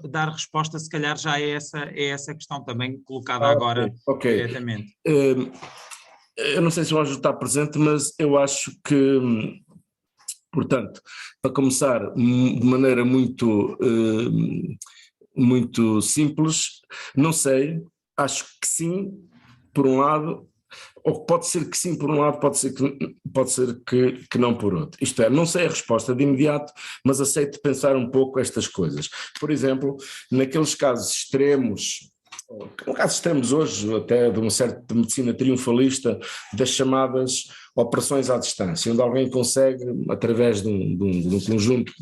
dar resposta, se calhar já é essa questão também colocada agora diretamente.
Eu não sei se o Ângelo está presente, mas eu acho que, portanto, para começar de maneira muito simples, não sei, acho que sim, por um lado, ou pode ser que sim por um lado, pode ser que não por outro. Isto é, não sei a resposta de imediato, mas aceito pensar um pouco estas coisas. Por exemplo, naqueles casos extremos No caso estamos hoje até de uma certa medicina triunfalista das chamadas operações à distância, onde alguém consegue, através de um conjunto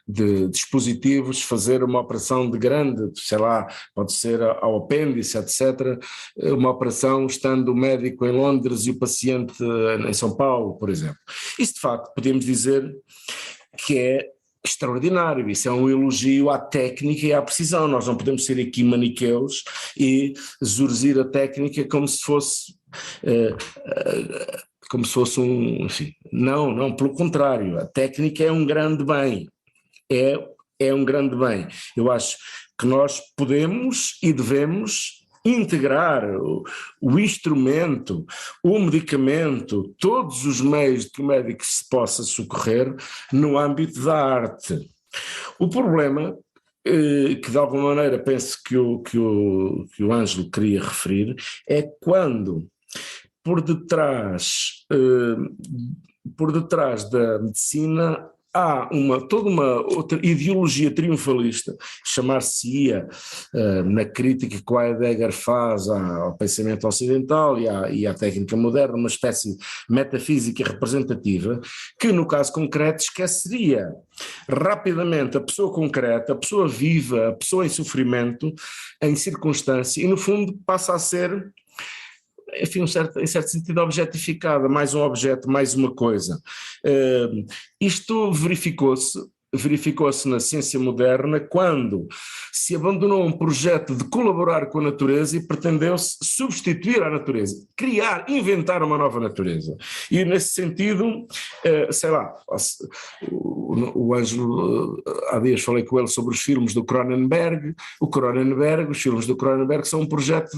de dispositivos, fazer uma operação de grande, sei lá, pode ser ao apêndice, etc., uma operação estando o médico em Londres e o paciente em São Paulo, por exemplo. Isso, de facto, podemos dizer que é extraordinário, isso é um elogio à técnica e à precisão. Nós não podemos ser aqui maniqueus e zurzir a técnica como se fosse enfim, não, pelo contrário, a técnica é um grande bem, é um grande bem. Eu acho que nós podemos e devemos integrar o instrumento, o medicamento, todos os meios de que o médico se possa socorrer no âmbito da arte. O problema, que de alguma maneira penso que o Ângelo queria referir, é quando por detrás da medicina há toda uma outra ideologia triunfalista, chamar-se-ia, na crítica que o Heidegger faz ao pensamento ocidental e à técnica moderna, uma espécie de metafísica representativa, que no caso concreto esqueceria rapidamente a pessoa concreta, a pessoa viva, a pessoa em sofrimento, em circunstância, e no fundo passa a ser, enfim, em certo sentido objetificada, mais um objeto, mais uma coisa. Isto verificou-se na ciência moderna quando se abandonou um projeto de colaborar com a natureza e pretendeu-se substituir a natureza, inventar uma nova natureza. E nesse sentido, sei lá, o Ângelo, há dias falei com ele sobre os filmes do Cronenberg. Os filmes do Cronenberg são um projeto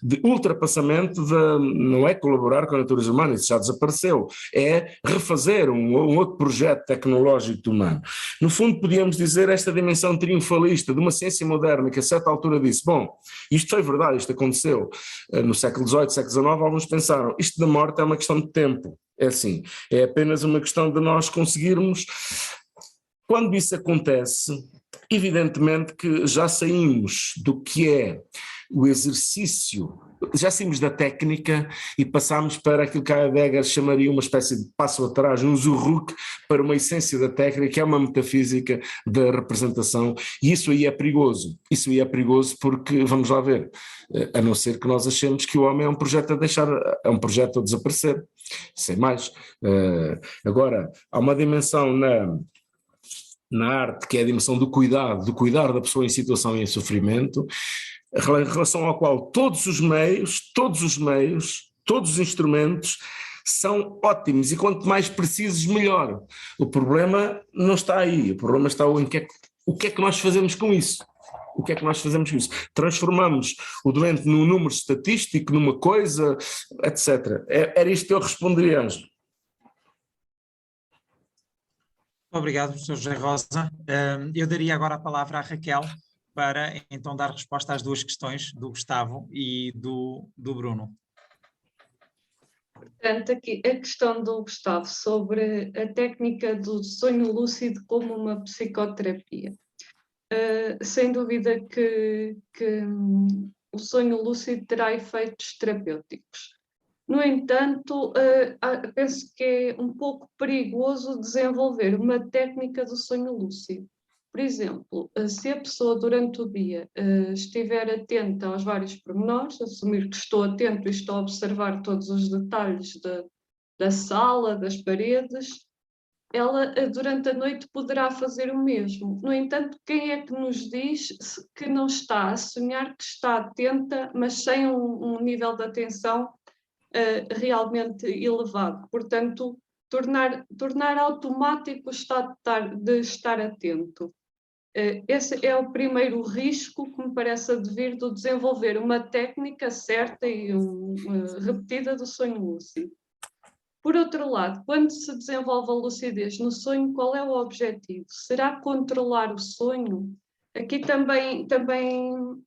de ultrapassamento, não é colaborar com a natureza humana, isso já desapareceu, é refazer um outro projeto tecnológico humano. No fundo, podíamos dizer esta dimensão triunfalista de uma ciência moderna que a certa altura disse, bom, isto foi verdade, isto aconteceu no século XVIII, século XIX, alguns pensaram, isto da morte é uma questão de tempo, é assim, é apenas uma questão de nós conseguirmos. Quando isso acontece, evidentemente que já saímos do que é o exercício, já saímos da técnica e passamos para aquilo que a Heidegger chamaria uma espécie de passo atrás, um zurruque para uma essência da técnica, que é uma metafísica da representação, e isso aí é perigoso. Isso aí é perigoso porque, vamos lá ver, a não ser que nós achemos que o homem é um projeto é um projeto a desaparecer, sem mais. Agora, há uma dimensão na arte que é a dimensão do cuidar da pessoa em situação e em sofrimento, em relação ao qual todos os meios, todos os instrumentos são ótimos e quanto mais precisos, melhor. O problema não está aí, o problema está em o que é que nós fazemos com isso. O que é que nós fazemos com isso? Transformamos o doente num número estatístico, numa coisa, etc. Era isto que eu responderia, Ângelo.
Obrigado, Sr. José Rosa. Eu daria agora a palavra à Raquel para então dar resposta às duas questões do Gustavo e do Bruno.
Portanto, aqui a questão do Gustavo sobre a técnica do sonho lúcido como uma psicoterapia. Sem dúvida que o sonho lúcido terá efeitos terapêuticos. No entanto, penso que é um pouco perigoso desenvolver uma técnica do sonho lúcido. Por exemplo, se a pessoa durante o dia estiver atenta aos vários pormenores, assumir que estou atento e estou a observar todos os detalhes da sala, das paredes, ela durante a noite poderá fazer o mesmo. No entanto, quem é que nos diz que não está a sonhar, que está atenta, mas sem um nível de atenção realmente elevado? Portanto, tornar automático o estado de estar atento. Esse é o primeiro risco que me parece advir do desenvolver uma técnica certa e repetida do sonho lúcido. Por outro lado, quando se desenvolve a lucidez no sonho, qual é o objetivo? Será controlar o sonho? Aqui também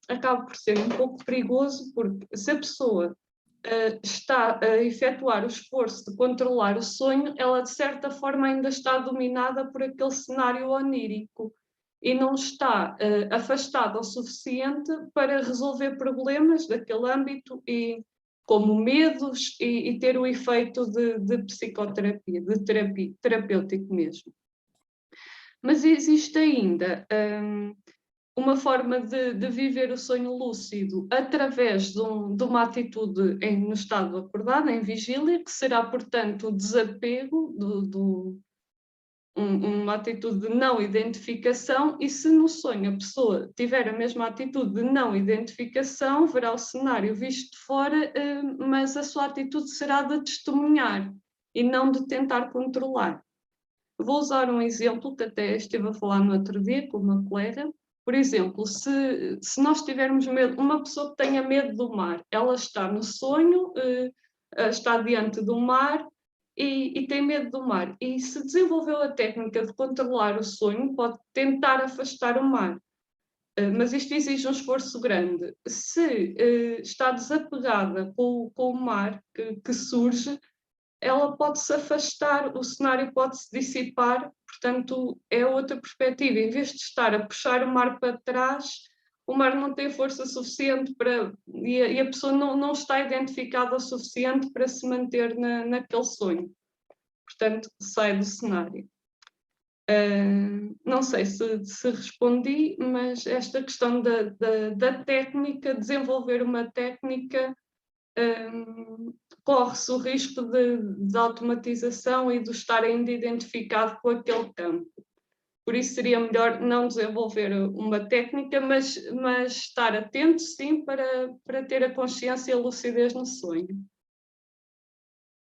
acaba por ser um pouco perigoso, porque se a pessoa está a efetuar o esforço de controlar o sonho, ela de certa forma ainda está dominada por aquele cenário onírico. e não está afastado o suficiente para resolver problemas daquele âmbito, e como medos, e ter o efeito de psicoterapia, de terapêutico mesmo. Mas existe ainda uma forma de viver o sonho lúcido através de uma atitude no estado acordado, em vigília, que será, portanto, o desapego, uma atitude de não identificação, e se no sonho a pessoa tiver a mesma atitude de não identificação, verá o cenário visto de fora, mas a sua atitude será de testemunhar e não de tentar controlar. Vou usar um exemplo que até estive a falar no outro dia com uma colega. Por exemplo, se nós tivermos medo, uma pessoa que tenha medo do mar, ela está no sonho, está diante do mar e tem medo do mar. E se desenvolveu a técnica de controlar o sonho, pode tentar afastar o mar. Mas isto exige um esforço grande. Se está desapegada com o mar que surge, ela pode-se afastar, o cenário pode-se dissipar, portanto é outra perspectiva. Em vez de estar a puxar o mar para trás, o mar não tem força suficiente e a pessoa não está identificada o suficiente para se manter naquele sonho. Portanto, sai do cenário. Não sei se respondi, mas esta questão da técnica, desenvolver uma técnica, corre-se o risco de automatização e de estar ainda identificado com aquele campo. Por isso seria melhor não desenvolver uma técnica, mas estar atento, sim, para ter a consciência e a lucidez no sonho.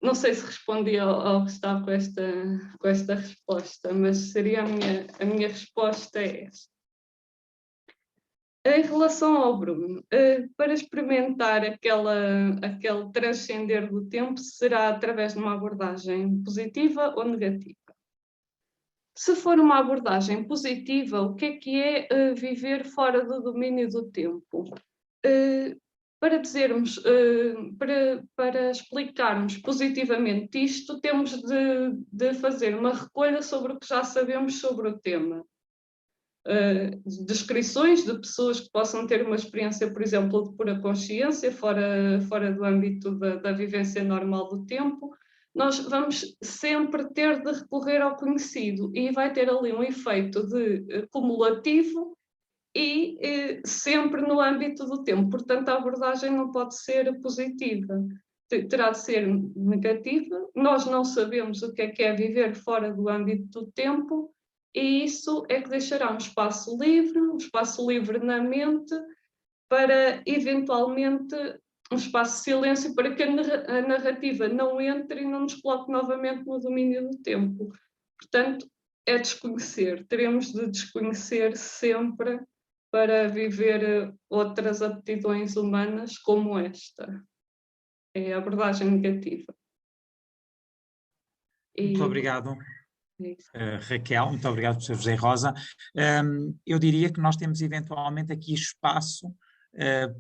Não sei se respondi ao Gustavo com esta resposta, mas seria a minha resposta é esta. Em relação ao Bruno, para experimentar aquele transcender do tempo, será através de uma abordagem positiva ou negativa? Se for uma abordagem positiva, o que é viver fora do domínio do tempo? Para dizermos, para explicarmos positivamente isto, temos de fazer uma recolha sobre o que já sabemos sobre o tema. Descrições de pessoas que possam ter uma experiência, por exemplo, de pura consciência, fora do âmbito da vivência normal do tempo. Nós vamos sempre ter de recorrer ao conhecido e vai ter ali um efeito cumulativo e sempre no âmbito do tempo. Portanto, a abordagem não pode ser positiva, terá de ser negativa. Nós não sabemos o que é viver fora do âmbito do tempo, e isso é que deixará um espaço livre na mente, para eventualmente um espaço de silêncio, para que a narrativa não entre e não nos coloque novamente no domínio do tempo. Portanto, é desconhecer. Teremos de desconhecer sempre para viver outras aptidões humanas como esta. É a abordagem negativa.
Muito obrigado. Raquel, muito obrigado, professor José Rosa. Eu diria que nós temos eventualmente aqui espaço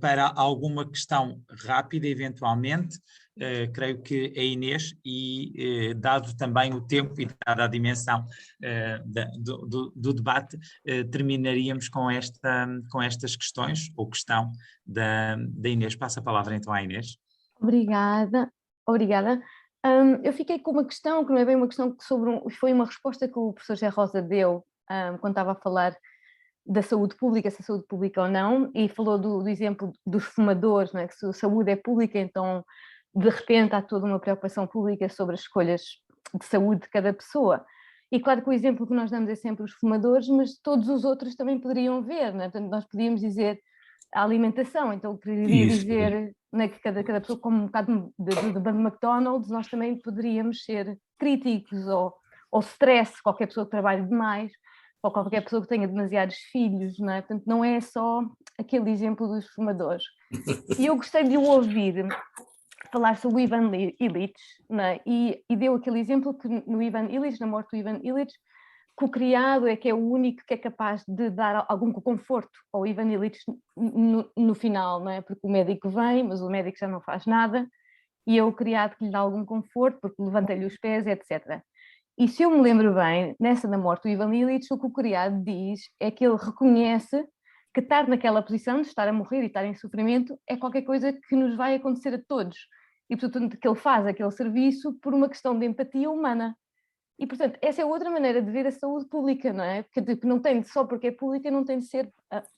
para alguma questão rápida, eventualmente. Creio que a Inês, e dado também o tempo e dada a dimensão do debate, terminaríamos com estas questões, ou questão da Inês. Passo a palavra então à Inês.
Obrigada. Eu fiquei com uma questão, que não é bem uma questão, foi uma resposta que o professor José Rosa deu quando estava a falar da saúde pública, se a saúde pública ou não, e falou do exemplo dos fumadores, não é? Que se a saúde é pública, então de repente há toda uma preocupação pública sobre as escolhas de saúde de cada pessoa. E claro que o exemplo que nós damos é sempre os fumadores, mas todos os outros também poderiam ver, não é? Portanto, nós podíamos dizer a alimentação, então eu queria dizer, né, que cada pessoa come um bocado de McDonald's, nós também poderíamos ser críticos, ou stress, qualquer pessoa que trabalhe demais, ou qualquer pessoa que tenha demasiados filhos, não é? Portanto, não é só aquele exemplo dos fumadores. E eu gostei de o ouvir falar sobre o Ivan Illich, não é? E deu aquele exemplo que no Ivan Illich, na morte do Ivan Illich, que o criado é que é o único que é capaz de dar algum conforto ao Ivan Illich no final, não é? Porque o médico vem, mas o médico já não faz nada, e é o criado que lhe dá algum conforto, porque levanta-lhe os pés, etc. E se eu me lembro bem, nessa da morte do Ivan Illich, o que o criado diz é que ele reconhece que estar naquela posição de estar a morrer e estar em sofrimento é qualquer coisa que nos vai acontecer a todos. E, portanto, que ele faz aquele serviço por uma questão de empatia humana. E, portanto, essa é outra maneira de ver a saúde pública, não é? Porque tipo, não tem, só porque é pública não tem de ser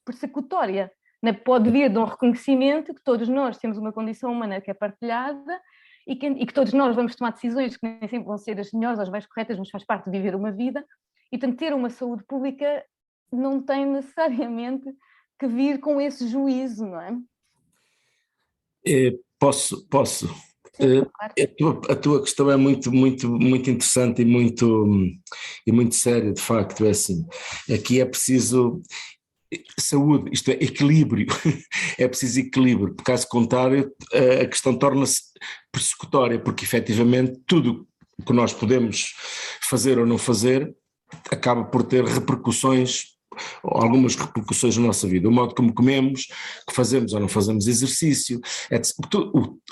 persecutória. Não é? Pode vir de um reconhecimento que todos nós temos uma condição humana que é partilhada e que todos nós vamos tomar decisões que nem sempre vão ser as melhores, as mais corretas, mas faz parte de viver uma vida. E, portanto, ter uma saúde pública não tem necessariamente que vir com esse juízo, não é?
Posso.
Sim, claro.
A tua questão é muito interessante e muito séria, de facto, é assim. Aqui é preciso saúde, isto é, equilíbrio, é preciso equilíbrio, porque caso contrário a questão torna-se persecutória, porque efetivamente tudo o que nós podemos fazer ou não fazer acaba por ter repercussões, algumas repercussões na nossa vida, o modo como comemos, que fazemos ou não fazemos exercício,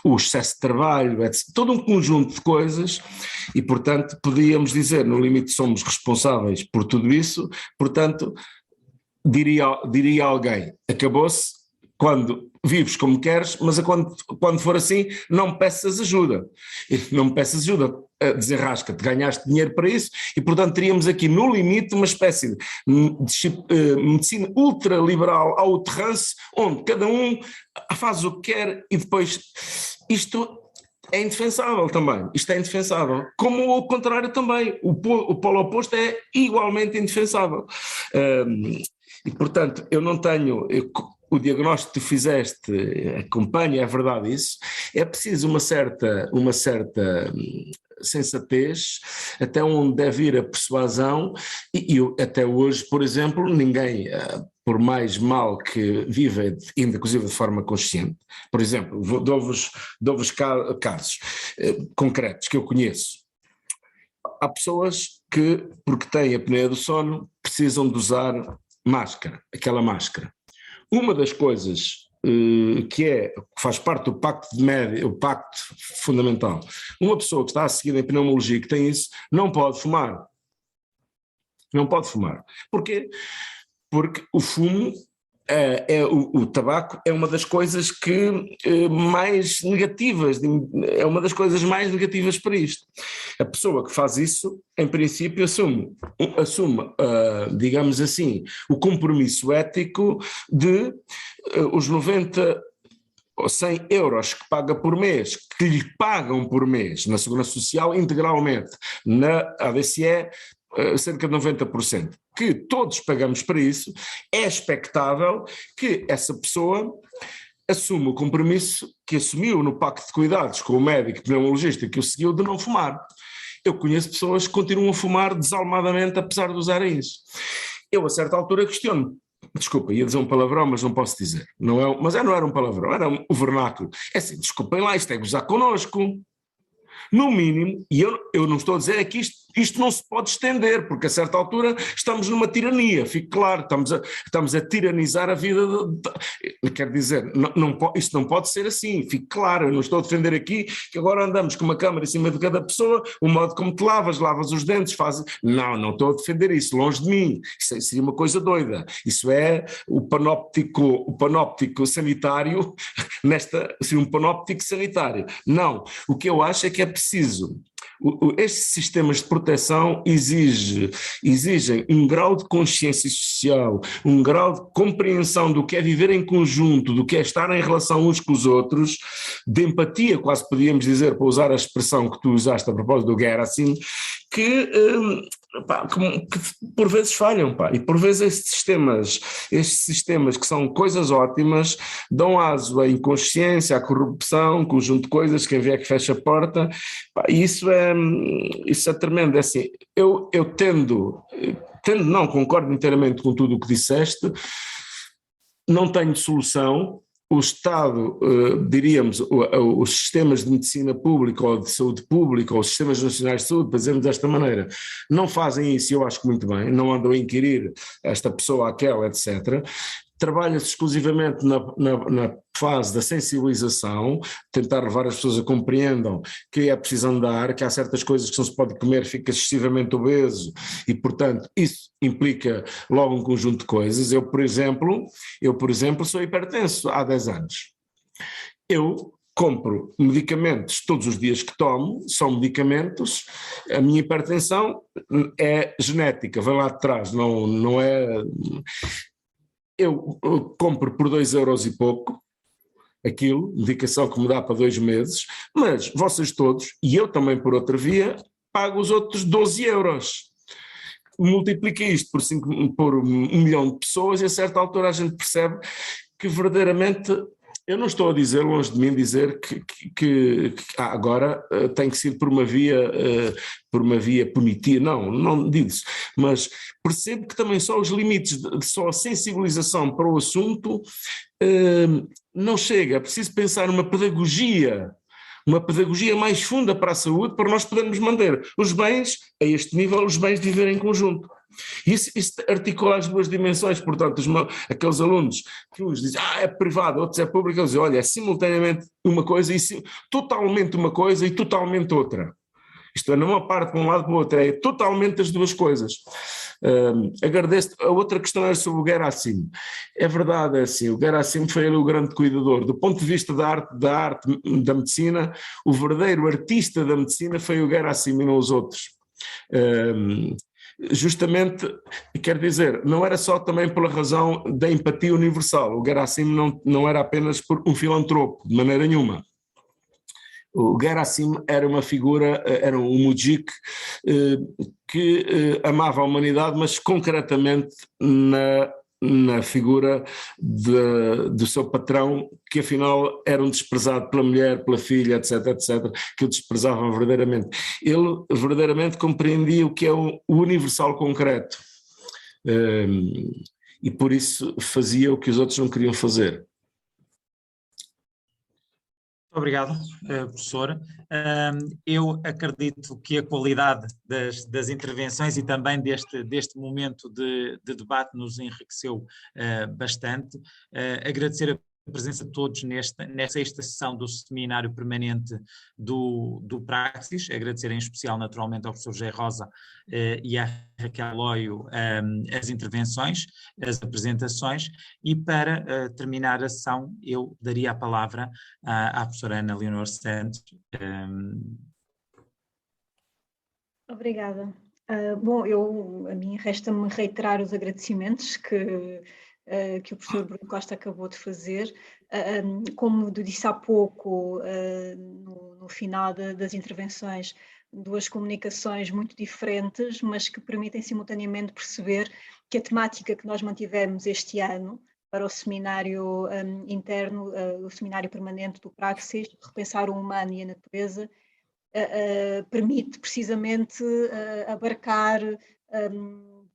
o excesso de trabalho, todo um conjunto de coisas e, portanto, podíamos dizer, no limite somos responsáveis por tudo isso, portanto, diria alguém, acabou-se quando vives como queres, mas quando for assim, não me peças ajuda, desenrasca-te, ganhaste dinheiro para isso e, portanto, teríamos aqui no limite uma espécie de medicina ultraliberal ao terrance, onde cada um faz o que quer e depois isto é indefensável também, isto é indefensável, como o contrário também, o polo oposto é igualmente indefensável. E, portanto, eu não tenho... O diagnóstico que tu fizeste acompanha, é verdade isso, é preciso uma certa sensatez, até onde deve ir a persuasão, e até hoje, por exemplo, ninguém, por mais mal que viva, inclusive de forma consciente, por exemplo, dou-vos casos concretos que eu conheço. Há pessoas que, porque têm apneia do sono, precisam de usar máscara, aquela máscara. Uma das coisas que faz parte do pacto de média, o pacto fundamental, uma pessoa que está a seguir em pneumologia que tem isso, não pode fumar. Não pode fumar. Porquê? Porque o fumo, o tabaco é uma das coisas mais negativas, é uma das coisas mais negativas para isto. A pessoa que faz isso, em princípio, assume, digamos assim, o compromisso ético de os 90 ou 100 euros que paga por mês, que lhe pagam por mês na Segurança Social integralmente, na ADSE, cerca de 90%, que todos pagamos para isso, é expectável que essa pessoa assuma o compromisso que assumiu no pacto de cuidados com o médico pneumologista que o seguiu de não fumar. Eu conheço pessoas que continuam a fumar desalmadamente apesar de usarem isso. Eu a certa altura questiono, desculpa, ia dizer um palavrão, mas não posso dizer, não era um palavrão, era o vernáculo, é assim, desculpem lá, isto é gozar connosco. No mínimo, e eu não estou a dizer é que isto não se pode estender, porque a certa altura estamos numa tirania, fique claro, estamos a tiranizar a vida, quer dizer, isto não pode ser assim, fique claro, eu não estou a defender aqui que agora andamos com uma câmara em cima de cada pessoa, o modo como te lavas os dentes, não estou a defender isso, longe de mim, isso seria uma coisa doida, isso é o panóptico sanitário, seria um panóptico sanitário, não, o que eu acho é que é preciso, estes sistemas de proteção exigem um grau de consciência social, um grau de compreensão do que é viver em conjunto, do que é estar em relação uns com os outros, de empatia, quase podíamos dizer, para usar a expressão que tu usaste a propósito do Gerasim, que por vezes falham, e por vezes estes sistemas que são coisas ótimas, dão aso à inconsciência, à corrupção, um conjunto de coisas, quem vier que fecha a porta, e isso é tremendo, é assim, eu não concordo inteiramente com tudo o que disseste, não tenho solução. O Estado, diríamos, os sistemas de medicina pública ou de saúde pública ou os sistemas nacionais de saúde, para dizermos desta maneira, não fazem isso, eu acho que muito bem, não andam a inquirir esta pessoa, aquela, etc. trabalha-se exclusivamente na fase da sensibilização, tentar levar as pessoas a compreendam que é preciso andar, que há certas coisas que não se pode comer, fica excessivamente obeso e, portanto, isso implica logo um conjunto de coisas. Eu, por exemplo, sou hipertenso há 10 anos. Eu compro medicamentos todos os dias que tomo, são medicamentos, a minha hipertensão é genética, vem lá de trás, não é... Eu compro por 2 € e pouco, aquilo, medicação que me dá para 2 meses, mas vocês todos, e eu também por outra via, pago os outros 12 €. Multiplica isto por 1 milhão de pessoas e a certa altura a gente percebe que verdadeiramente... Eu não estou a dizer, longe de mim, dizer que agora tem que ser por uma via punitiva, não digo isso, mas percebo que também só os limites, só a sensibilização para o assunto não chega, é preciso pensar numa pedagogia mais funda para a saúde, para nós podermos manter os bens, a este nível, os bens de viver em conjunto. Isso articula as duas dimensões, portanto, aqueles alunos que uns dizem, é privado, outros é público, eles dizem, olha, é simultaneamente uma coisa, totalmente uma coisa e totalmente outra. Isto é, não é uma parte para um lado para o outro, é totalmente as duas coisas. Agradeço. A outra questão era sobre o Gerasim. É verdade, é assim, o Gerasim foi ele o grande cuidador. Do ponto de vista da arte da medicina, o verdadeiro artista da medicina foi o Gerasim e não os outros. Justamente, quer dizer, não era só também pela razão da empatia universal. O Gerasim não era apenas por um filantropo, de maneira nenhuma. O Gerasim era uma figura, era um mudjik que amava a humanidade, mas concretamente na figura do seu patrão, que afinal era um desprezado pela mulher, pela filha, etc, que o desprezavam verdadeiramente. Ele verdadeiramente compreendia o que é o universal concreto e por isso fazia o que os outros não queriam fazer.
Obrigado, professor. Eu acredito que a qualidade das intervenções e também deste momento de debate nos enriqueceu bastante. Agradecer a presença de todos nesta sexta sessão do seminário permanente do Praxis, agradecer em especial naturalmente ao professor José Rosa e à Raquel Loio as intervenções, as apresentações, e para terminar a sessão eu daria a palavra à professora Ana Leonor Santos.
Obrigada. Bom, a mim resta-me reiterar os agradecimentos que o professor Bruno Costa acabou de fazer. Como disse há pouco, no final das intervenções, duas comunicações muito diferentes, mas que permitem simultaneamente perceber que a temática que nós mantivemos este ano para o seminário interno, o seminário permanente do Praxis, Repensar o Humano e a Natureza, permite precisamente abarcar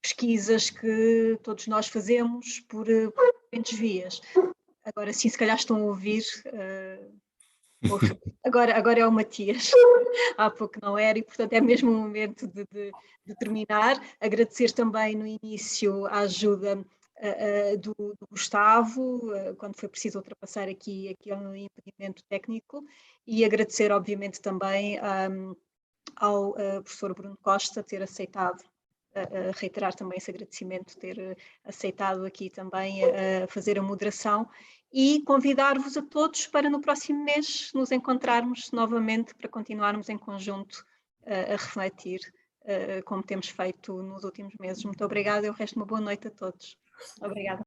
pesquisas que todos nós fazemos por diferentes vias. Agora sim, se calhar estão a ouvir, agora é o Matias, há pouco não era, e portanto é mesmo o momento de terminar. Agradecer também no início a ajuda do Gustavo, quando foi preciso ultrapassar aqui um impedimento técnico, e agradecer obviamente também ao professor Bruno Costa ter aceitado, reiterar também esse agradecimento, ter aceitado aqui também fazer a moderação, e convidar-vos a todos para no próximo mês nos encontrarmos novamente para continuarmos em conjunto a refletir, como temos feito nos últimos meses. Muito obrigada e o resto uma boa noite a todos. Obrigada.